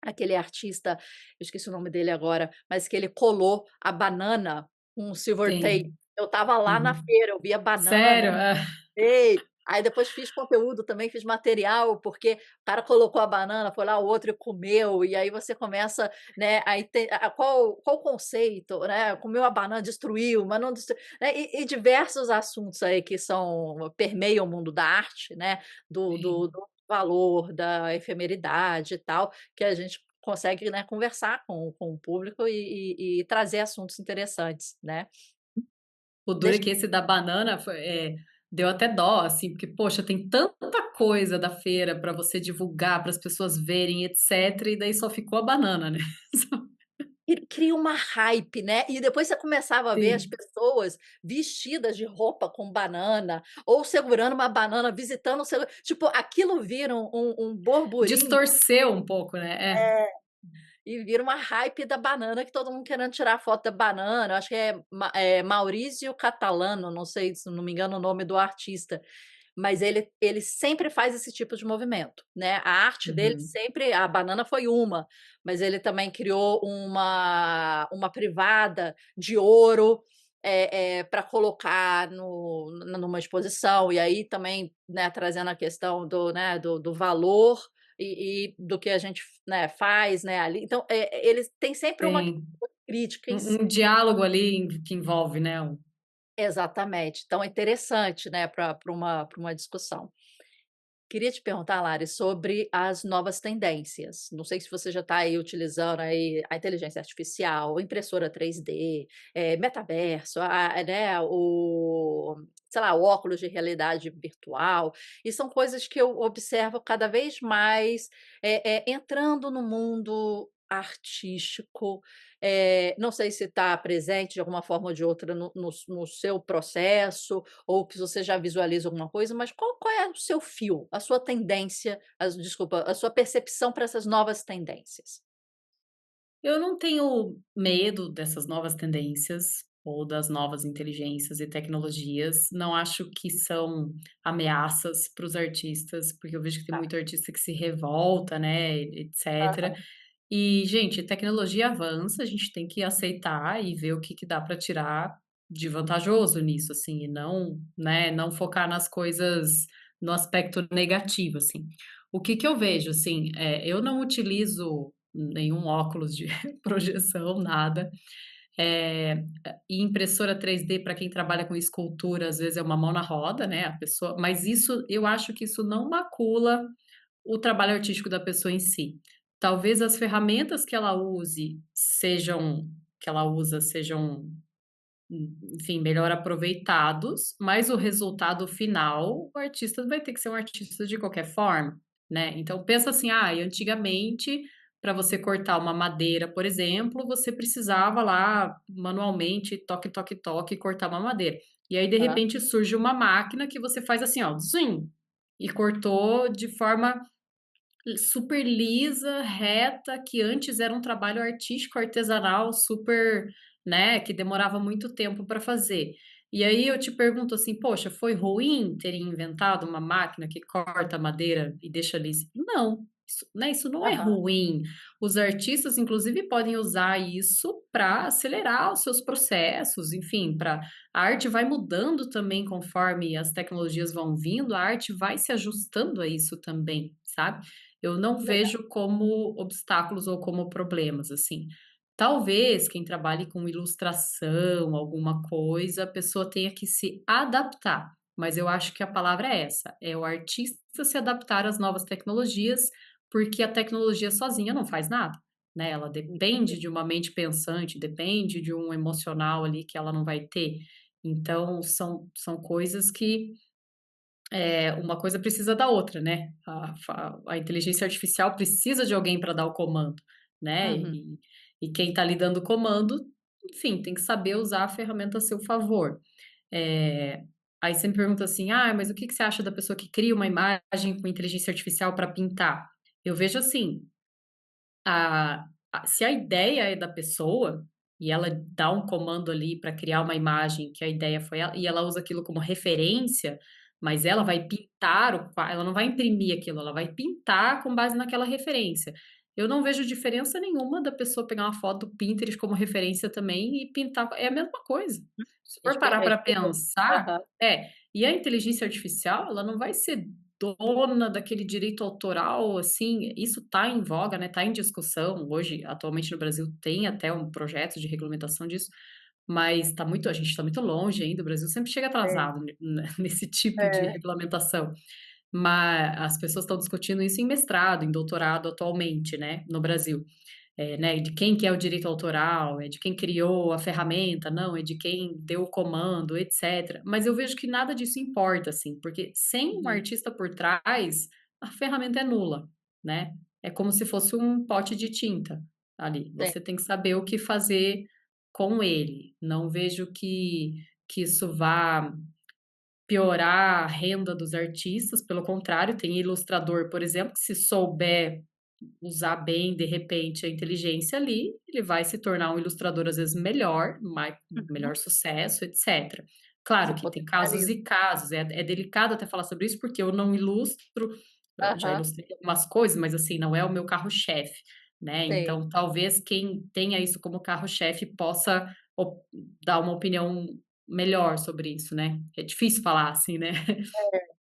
aquele artista, eu esqueci o nome dele agora, mas que ele colou a banana com silver tape. Sim. Eu estava lá na Uhum. feira, eu vi a banana. Sério? Ah, Ei, aí depois fiz conteúdo também, fiz material, porque o cara colocou a banana, foi lá o outro e comeu, e aí você começa, né, aí tem qual o conceito, né, comeu a banana, destruiu, mas não destruiu, né, e diversos assuntos aí que permeiam o mundo da arte, né, sim. do valor, da efemeridade e tal, que a gente consegue, né, conversar com o público e trazer assuntos interessantes, né. O duro é Deixa que esse da banana deu até dó, assim, porque, poxa, tem tanta coisa da feira para você divulgar, para as pessoas verem, etcétera, e daí só ficou a banana, né. Cria uma hype, né, e depois você começava a ver as Sim. pessoas vestidas de roupa com banana, ou segurando uma banana, visitando o seu tipo, aquilo vira um burburinho, Distorceu um pouco, né. É. e vira uma hype da banana, que todo mundo querendo tirar foto da banana, eu acho que é Maurício Catalano, não sei, se não me engano o nome do artista, mas ele sempre faz esse tipo de movimento, né, a arte dele Uhum. sempre a banana foi uma, mas ele também criou uma privada de ouro, pra colocar numa exposição, e aí também, né, trazendo a questão né, do valor e do que a gente né, faz, né, ali. Então, eles têm sempre uma Tem crítica em um diálogo ali que envolve, né, o exatamente. Então é interessante, né, para uma discussão. Queria te perguntar, Lari, sobre as novas tendências. Não sei se você já está aí utilizando aí a inteligência artificial, impressora 3D, metaverso, né, sei lá, o óculos de realidade virtual, e são coisas que eu observo cada vez mais, entrando no mundo artístico, não sei se está presente de alguma forma ou de outra no seu processo, ou que você já visualiza alguma coisa, mas qual é o seu fio, a sua tendência, desculpa, a sua percepção para essas novas tendências? eu não tenho medo dessas novas tendências ou das novas inteligências e tecnologias, não acho que são ameaças para os artistas, porque eu vejo que tem Tá. muito artista que se revolta, né, etcétera. Aham. E, gente, tecnologia avança, a gente tem que aceitar e ver o que que dá para tirar de vantajoso nisso, assim, e não, né, não focar nas coisas no aspecto negativo, assim. O que que eu vejo, assim, eu não utilizo nenhum óculos de projeção, nada. E impressora 3D para quem trabalha com escultura, às vezes é uma mão na roda, né, a pessoa, mas isso eu acho que isso não macula o trabalho artístico da pessoa em si. Talvez as ferramentas que ela usa sejam, enfim, melhor aproveitados, mas o resultado final, o artista vai ter que ser um artista de qualquer forma, né. Então pensa assim, e antigamente, para você cortar uma madeira, por exemplo, você precisava lá manualmente, toque, toque, toque, cortar uma madeira. E aí, de Aham. repente, surge uma máquina que você faz assim, ó, zum, e cortou de forma super lisa, reta, que antes era um trabalho artístico, artesanal, super, né, que demorava muito tempo para fazer. E aí eu te pergunto assim, poxa, foi ruim terem inventado uma máquina que corta madeira e deixa lisa? Não, Isso não é Aham. ruim. Os artistas, inclusive, podem usar isso para acelerar os seus processos, enfim, para a arte vai mudando também conforme as tecnologias vão vindo, a arte vai se ajustando a isso também, sabe? Eu não Legal. vejo como obstáculos ou como problemas, assim. Talvez quem trabalhe com ilustração, alguma coisa, a pessoa tenha que se adaptar, mas eu acho que a palavra é essa, é o artista se adaptar às novas tecnologias, porque a tecnologia sozinha não faz nada, né, ela depende de uma mente pensante, depende de um emocional ali que ela não vai ter. Então são coisas que, uma coisa precisa da outra, né, a inteligência artificial precisa de alguém para dar o comando, né, Uhum. e quem está lhe dando o comando, enfim, tem que saber usar a ferramenta a seu favor. Eh, Aí você me pergunta assim: "Ah, mas o que que você acha da pessoa que cria uma imagem com inteligência artificial para pintar?". Eu vejo assim, se a ideia é da pessoa, e ela dá um comando ali para criar uma imagem que a ideia foi ela e ela usa aquilo como referência, mas ela vai pintar ela não vai imprimir aquilo, ela vai pintar com base naquela referência. Eu não vejo diferença nenhuma da pessoa pegar uma foto do Pinterest como referência também e pintar, é a mesma coisa. Se for parar É para diferente. pensar, Aham. e a inteligência artificial, ela não vai ser dona daquele direito autoral, assim, isso está em voga, né, está em discussão. Hoje, atualmente no Brasil tem até um projeto de regulamentação disso, mas a gente está muito longe ainda, o Brasil sempre chega É, atrasado nesse tipo de é. regulamentação. Mas as pessoas estão discutindo isso em mestrado, em doutorado atualmente, né, no Brasil. Né, de quem que é o direito autoral, é de quem criou a ferramenta, não, é de quem deu o comando, etcétera. Mas eu vejo que nada disso importa, assim, porque sem um Uhum. artista por trás, a ferramenta é nula, né. É como se fosse um pote de tinta ali, Sim. você tem que saber o que fazer com ele. Não vejo que isso vá piorar a renda dos artistas, pelo contrário, tem ilustrador, por exemplo, que se souber usar bem, de repente, a inteligência ali, ele vai se tornar um ilustrador, às vezes, melhor, Uhum. melhor sucesso, etcétera. Claro Se que tem casos potencializa. e casos, é delicado até falar sobre isso, porque eu não ilustro, eu já Aham. ilustrei algumas coisas, mas, assim, não é o meu carro-chefe, né, Sim. então talvez quem tenha isso como carro-chefe possa op dar uma opinião melhor sobre isso, né. É difícil falar assim, né.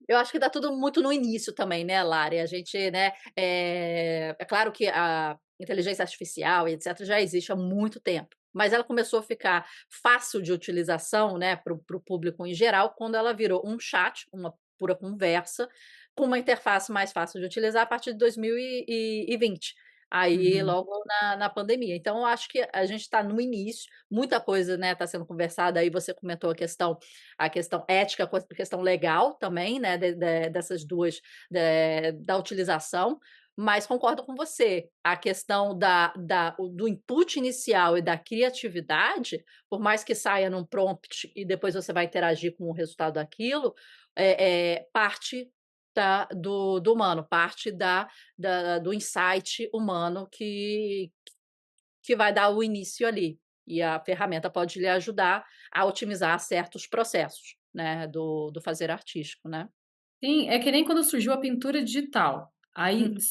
Eu acho que tá tudo muito no início também, né, Lari, a gente, né, é claro que a inteligência artificial e etcétera já existe há muito tempo, mas ela começou a ficar fácil de utilização, né, para o público em geral, quando ela virou um chat, uma pura conversa, com uma interface mais fácil de utilizar a partir de 2020, aí Uhum. logo na pandemia. Então eu acho que a gente está no início, muita coisa, né, está sendo conversada, aí você comentou a questão ética, a questão legal também, né, dessas 2, da utilização, mas concordo com você, a questão do input inicial e da criatividade, por mais que saia num prompt e depois você vai interagir com o resultado daquilo, parte do humano, parte do insight humano que vai dar o início ali, e a ferramenta pode lhe ajudar a otimizar certos processos, né, do fazer artístico, né. Sim, é que nem quando surgiu a pintura digital. Aí, Uhum.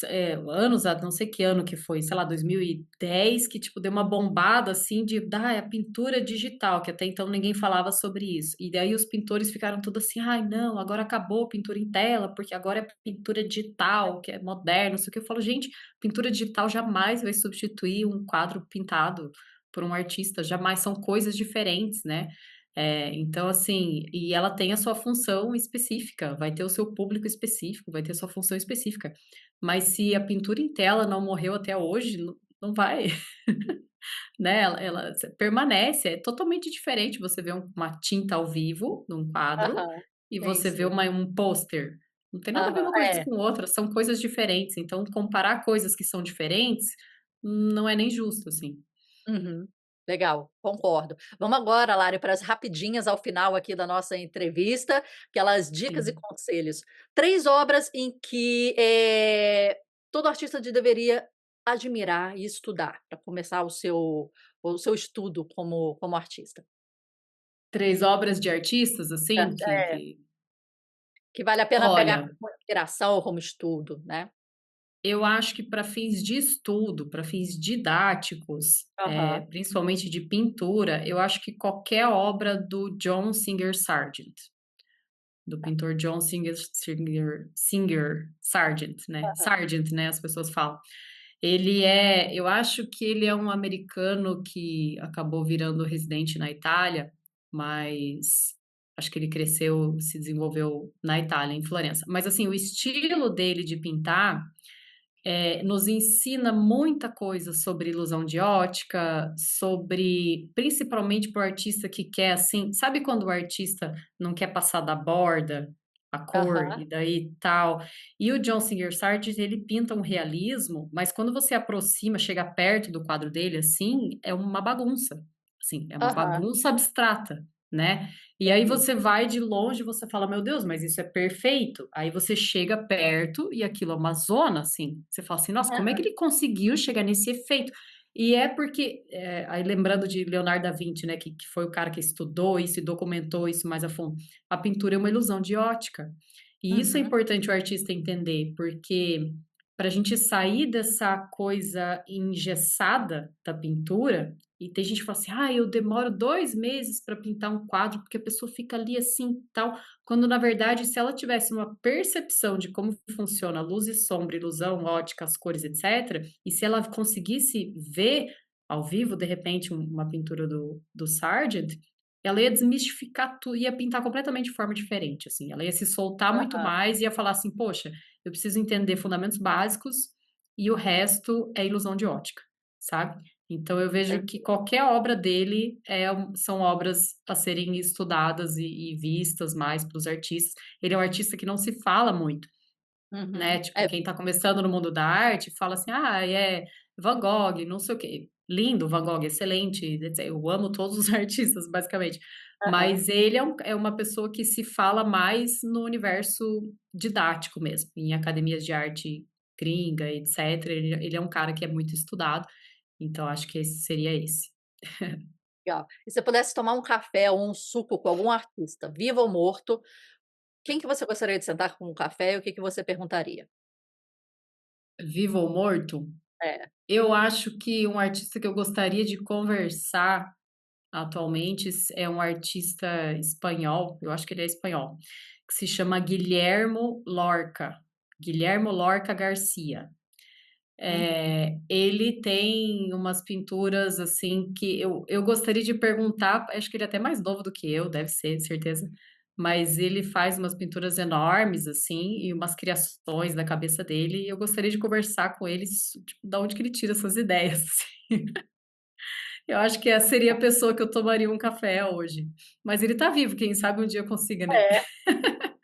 anos a não sei que ano que foi, sei lá, 2010, que tipo deu uma bombada assim de, a pintura digital, que até então ninguém falava sobre isso. E daí os pintores ficaram tudo assim: "Ai não, agora acabou a pintura em tela, porque agora é pintura digital, que é moderno, não sei o que". Eu falo: "Gente, pintura digital jamais vai substituir um quadro pintado por um artista, jamais, são coisas diferentes, né". Então, assim, e ela tem a sua função específica, vai ter o seu público específico, vai ter sua função específica. Mas se a pintura em tela não morreu até hoje, não vai, né, ela permanece, é totalmente diferente você ver uma tinta ao vivo num quadro Aham. e Sim, você ver sim. um pôster. Não tem nada a ver Aham. uma coisa É. com outra, são coisas diferentes, então comparar coisas que são diferentes, não é nem justo, assim. Uhum. Legal, concordo. Vamos agora, Lari, para as rapidinhas ao final aqui da nossa entrevista, aquelas dicas e Sim. conselhos. 3 obras em que, todo artista deveria admirar e estudar, para começar o seu estudo como artista. 3 obras de artistas, É, assim, que é, que que vale a pena pegar olha. como inspiração ou como estudo, né. Eu acho que para fins de estudo, para fins didáticos, Aham, principalmente de pintura, eu acho que qualquer obra do John Singer Sargent, do pintor John Singer Sargent, né, aham. Sargent, né, as pessoas falam. Eu acho que ele é um americano que acabou virando residente na Itália, mas acho que ele cresceu, se desenvolveu na Itália, em Florença. Mas assim, o estilo dele de pintar nos ensina muita coisa sobre ilusão de ótica, sobre principalmente para o artista que quer assim, sabe quando o artista não quer passar da borda, a cor Aham, e daí tal. E o John Singer Sargent, ele pinta um realismo, mas quando você aproxima, chega perto do quadro dele assim, é uma bagunça. Assim, é uma aham, bagunça abstrata, né? E aí entendi. você vai de longe, você fala, meu Deus, mas isso é perfeito. Aí você chega perto e aquilo é uma zona, assim. Você fala assim, nossa, como é que Aham, ele conseguiu chegar nesse efeito? E é porque, aí lembrando de Leonardo da Vinci, né, que foi o cara que estudou isso e documentou isso mais a fundo. A pintura é uma ilusão de ótica. E isso é uhum, importante o artista entender, porque para a gente sair dessa coisa engessada da pintura, e tem gente que fala assim: "Ah, eu demoro 2 meses para pintar um quadro, porque a pessoa fica ali assim, tal", quando na verdade se ela tivesse uma percepção de como funciona luz e sombra, ilusão, ótica, as cores, etcétera, e se ela conseguisse ver ao vivo, de repente, uma pintura do Sargent, ela ia desmistificar tudo, ia pintar completamente de forma diferente, assim, ela ia se soltar muito aham, mais, e ia falar assim: "Poxa, eu preciso entender fundamentos básicos e o resto é ilusão de ótica", sabe? Então eu vejo que entendi. qualquer obra dele são obras a serem estudadas e vistas mais para os artistas. Ele é um artista que não se fala muito, né, Uhum. tipo, É, quem está começando no mundo da arte fala assim: "Ah, é Van Gogh, não sei o quê". Lindo, Van Gogh, excelente, eu amo todos os artistas, basicamente. aham, Mas ele é uma pessoa que se fala mais no universo didático mesmo, em academias de arte gringa, etcétera. Ele é um cara que é muito estudado, então acho que esse seria esse. legal. E se você pudesse tomar um café ou um suco com algum artista, vivo ou morto, quem que você gostaria de sentar com um café e o que que você perguntaria? Vivo ou morto? É. Eu acho que um artista que eu gostaria de conversar atualmente é um artista espanhol, eu acho que ele é espanhol, que se chama Guillermo Lorca Garcia. Uhum. Ele tem umas pinturas, assim, que eu gostaria de perguntar, acho que ele é até mais novo do que eu, deve ser, certeza, mas ele faz umas pinturas enormes, assim, e umas criações da cabeça dele, e eu gostaria de conversar com ele, tipo, da onde que ele tira essas ideias, assim. Eu acho que essa seria a pessoa que eu tomaria um café hoje. Mas ele tá vivo, quem sabe um dia eu consiga, né. É,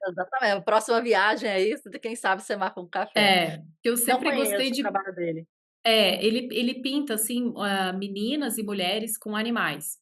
exatamente. A próxima viagem aí, quem sabe você marca um café. Eu Não sempre gostei conheço o de trabalho dele. ele pinta, assim, meninas e mulheres com animais.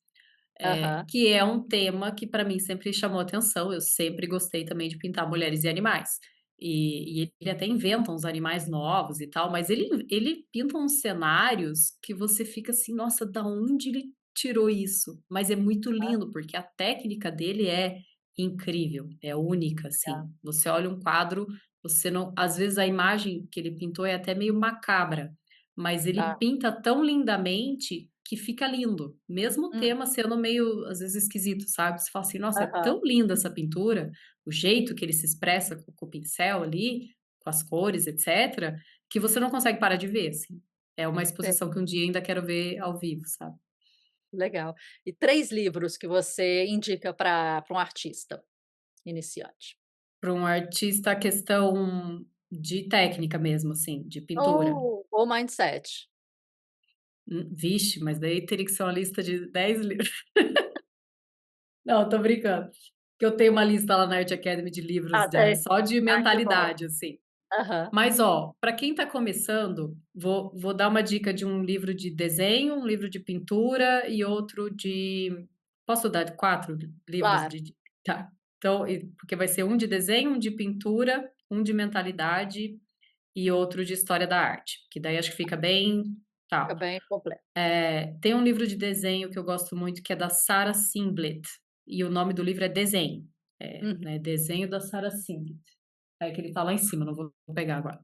Aham, Que é um tema que para mim sempre chamou atenção, eu sempre gostei também de pintar mulheres e animais. E ele até inventa uns animais novos e tal, mas ele pinta uns cenários que você fica assim: "Nossa, da onde ele tirou isso?". Mas é muito lindo, porque a técnica dele é incrível, é única, assim. legal. Você olha um quadro, você não às vezes a imagem que ele pintou é até meio macabra, mas ele Ah, pinta tão lindamente que fica lindo, mesmo o hum, tema sendo meio, às vezes, esquisito, sabe. Você fala assim: "Nossa, é aham, tão linda essa pintura", o jeito que ele se expressa com o pincel ali, com as cores, etcétera, que você não consegue parar de ver, assim. É uma sei, exposição que um dia ainda quero ver ao vivo, sabe. legal. E 3 livros que você indica para um artista iniciante? Para um artista, a questão de técnica mesmo, assim, de pintura. Ou mindset? Vixe, mas daí teria que ser uma lista de 10 livros. Não, tô brincando. Que eu tenho uma lista lá na Art Academy de livros Ah, de tem. só de Ah, que bom. mentalidade, assim. Aham, Mas ó, para quem está começando, vou dar uma dica de um livro de desenho, um livro de pintura e outro de posso dar 4 livros claro. tá. Então, porque vai ser um de desenho, um de pintura, um de mentalidade e outro de história da arte, que daí acho que fica bem Fica tal. bem completo. Tem um livro de desenho que eu gosto muito que é da Sarah Simblett, e o nome do livro é Desenho, Uhum. né, Desenho da Sarah Simblett. É que ele tá lá em cima, não vou pegar agora.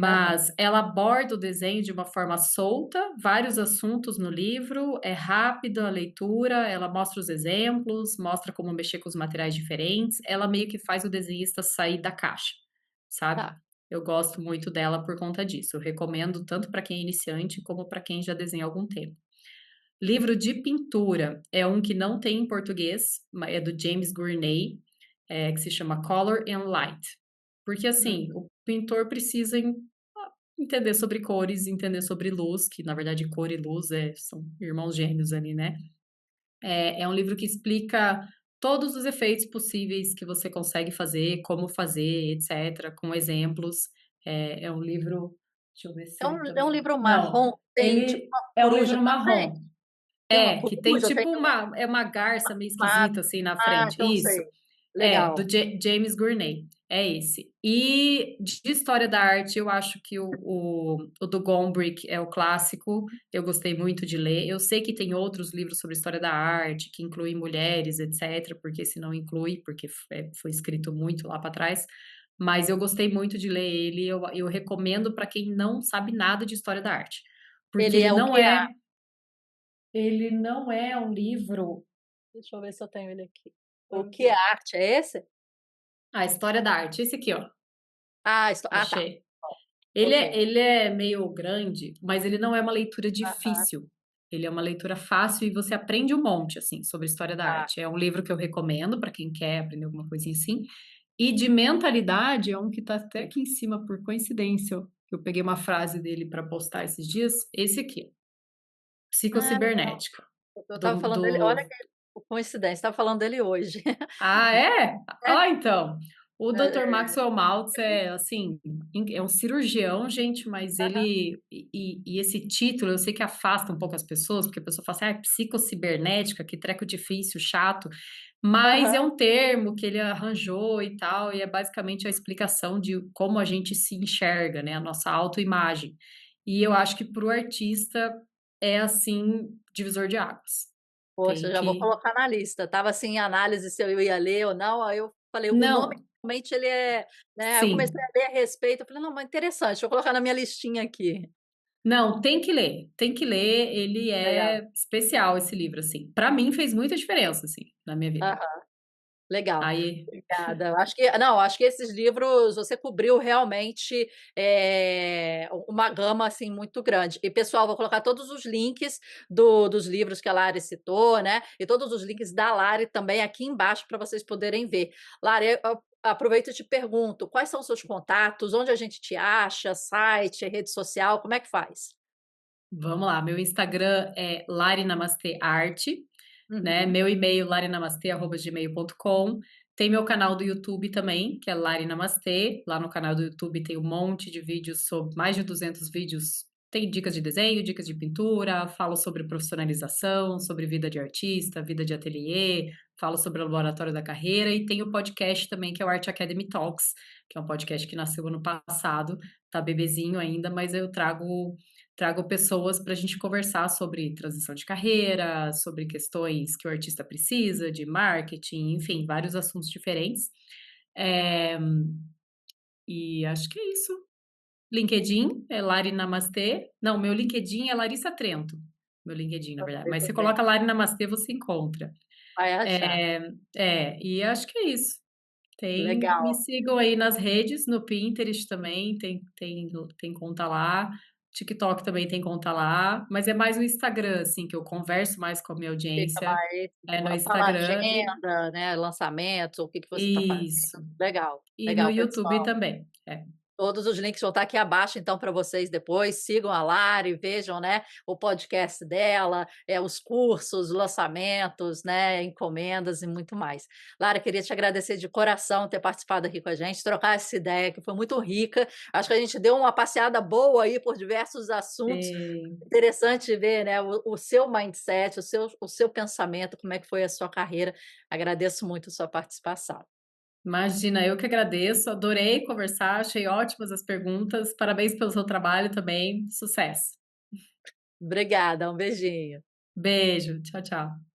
Aham. Mas ela aborda o desenho de uma forma solta, vários assuntos no livro, é rápida a leitura, ela mostra os exemplos, mostra como mexer com os materiais diferentes, ela meio que faz o desenhista sair da caixa, sabe. Tá. Eu gosto muito dela por conta disso, eu recomendo tanto para quem é iniciante como para quem já desenha há algum tempo. Livro de pintura é um que não tem em português, é do James Gurney, que se chama Color and Light. Porque, assim, Uhum. o pintor precisa entender sobre cores, entender sobre luz, que na verdade cor e luz são irmãos gêmeos ali, né. É um livro que explica todos os efeitos possíveis que você consegue fazer, etcétera, com exemplos. É um livro, deixa eu ver se É ele um é um também livro não, marrom, tem tipo ele uma é um coruja livro também? marrom. Tem uma É, que tem coruja? Tem tipo um uma garça meio ah, esquisita, assim, na frente. então Isso. sei. É, do Legal. James Gurney, é esse. E de história da arte, eu acho que o do Gombrich é o clássico, eu gostei muito de ler. Eu sei que tem outros livros sobre história da arte, que incluem mulheres, etcétera, porque se não inclui, porque foi escrito muito lá para trás, mas eu gostei muito de ler ele, eu recomendo para quem não sabe nada de história da arte, porque Ele é o que é? ele não é um livro. Deixa eu ver se eu tenho ele aqui. O que Aqui, é ó. arte, é esse? A história da arte, esse aqui, ó, Tá. achei. Ele Ok. é ele é meio grande, mas ele não é uma leitura Aham, difícil. Ele é uma leitura fácil e você aprende um monte, assim, sobre história da tá. arte. É um livro que eu recomendo para quem quer aprender alguma coisinha assim. E de mentalidade é um que tá até aqui em cima por coincidência, ó, que eu peguei uma frase dele para postar esses dias, esse aqui, Legal. Psicocibernética, Eu estava do falando dele olha que coincidência, estava falando dele hoje. Ah, é? É, Ah, então, o é, Dr. Maxwell Maltz é, assim, é um cirurgião, gente, mas ele e esse título, eu sei que afasta um pouco as pessoas, porque a pessoa fala assim: "Ai, psicocibernética, que treco difícil, chato", mas aham. é um termo que ele arranjou e tal, e é basicamente a explicação de como a gente se enxerga, né, a nossa autoimagem. E eu acho que para o artista é, assim, divisor de águas. Poxa, Tem já vou que colocar na lista. Estava, assim, em análise se eu ia ler ou não, aí eu falei: "O nome não, realmente ele é", né, aí eu comecei sim. a ler a respeito, eu falei: "Não, mas interessante, deixa eu colocar na minha listinha aqui". Não, tem que ler, ele Legal. é especial esse livro, assim. Pra mim fez muita diferença, assim, na minha vida. Aham. Legal, Aí obrigada. Eu acho que não, acho que esses livros você cobriu realmente, uma gama, assim, muito grande. E pessoal, vou colocar todos os links dos livros que a Lari citou, né, e todos os links da Lari também aqui embaixo para vocês poderem ver. Lari, eu aproveito e te pergunto, quais são os seus contatos? Onde a gente te acha? Site, rede social, como é que faz? vamos lá, meu Instagram é larinamastearte, né, Uhum. meu e-mail larinamastê@gmail.com. Tem meu canal do YouTube também, que é Lari Namastê. Lá no canal do YouTube tem um monte de vídeos sobre mais de 200 vídeos. Tem dicas de desenho, dicas de pintura, falo sobre profissionalização, sobre vida de artista, vida de ateliê, falo sobre o laboratório da carreira e tem o podcast também, que é o Art Academy Talks, que é um podcast que nasceu ano passado, tá bebezinho ainda, mas eu trago pessoas para a gente conversar sobre transição de carreira, sobre questões que o artista precisa, de marketing, enfim, vários assuntos diferentes. Eh, e acho que é isso. LinkedIn é Lari Namastê. Não, meu LinkedIn é Larissa Trento. Meu LinkedIn, na verdade. Mas você Bem, coloca Lari Namastê, você encontra. vai achar. Eh, e acho que é isso. Me Legal. sigam aí nas redes, no Pinterest também, tem conta lá, TikTok também tem conta lá, mas é mais o Instagram, assim, que eu converso mais com a minha Fica audiência, mais é no fala Instagram agenda, né, lançamentos, o que que você está fazendo. isso. Legal, E no legal, YouTube pessoal. também. É. Todos os links vão estar aqui abaixo, então, para vocês depois. Sigam a Lari, vejam, né, o podcast dela, os cursos, lançamentos, né, encomendas e muito mais. Lara, queria te agradecer de coração ter participado aqui com a gente, trocar essa ideia que foi muito rica. Acho que a gente deu uma passeada boa aí por diversos assuntos. Sim. Interessante ver, né, o seu mindset, o seu pensamento, como é que foi a sua carreira. Agradeço muito a sua participação. Imagina, eu que agradeço, adorei conversar, achei ótimas as perguntas, parabéns pelo seu trabalho também, sucesso. Obrigada, um beijinho. Beijo, tchau, tchau.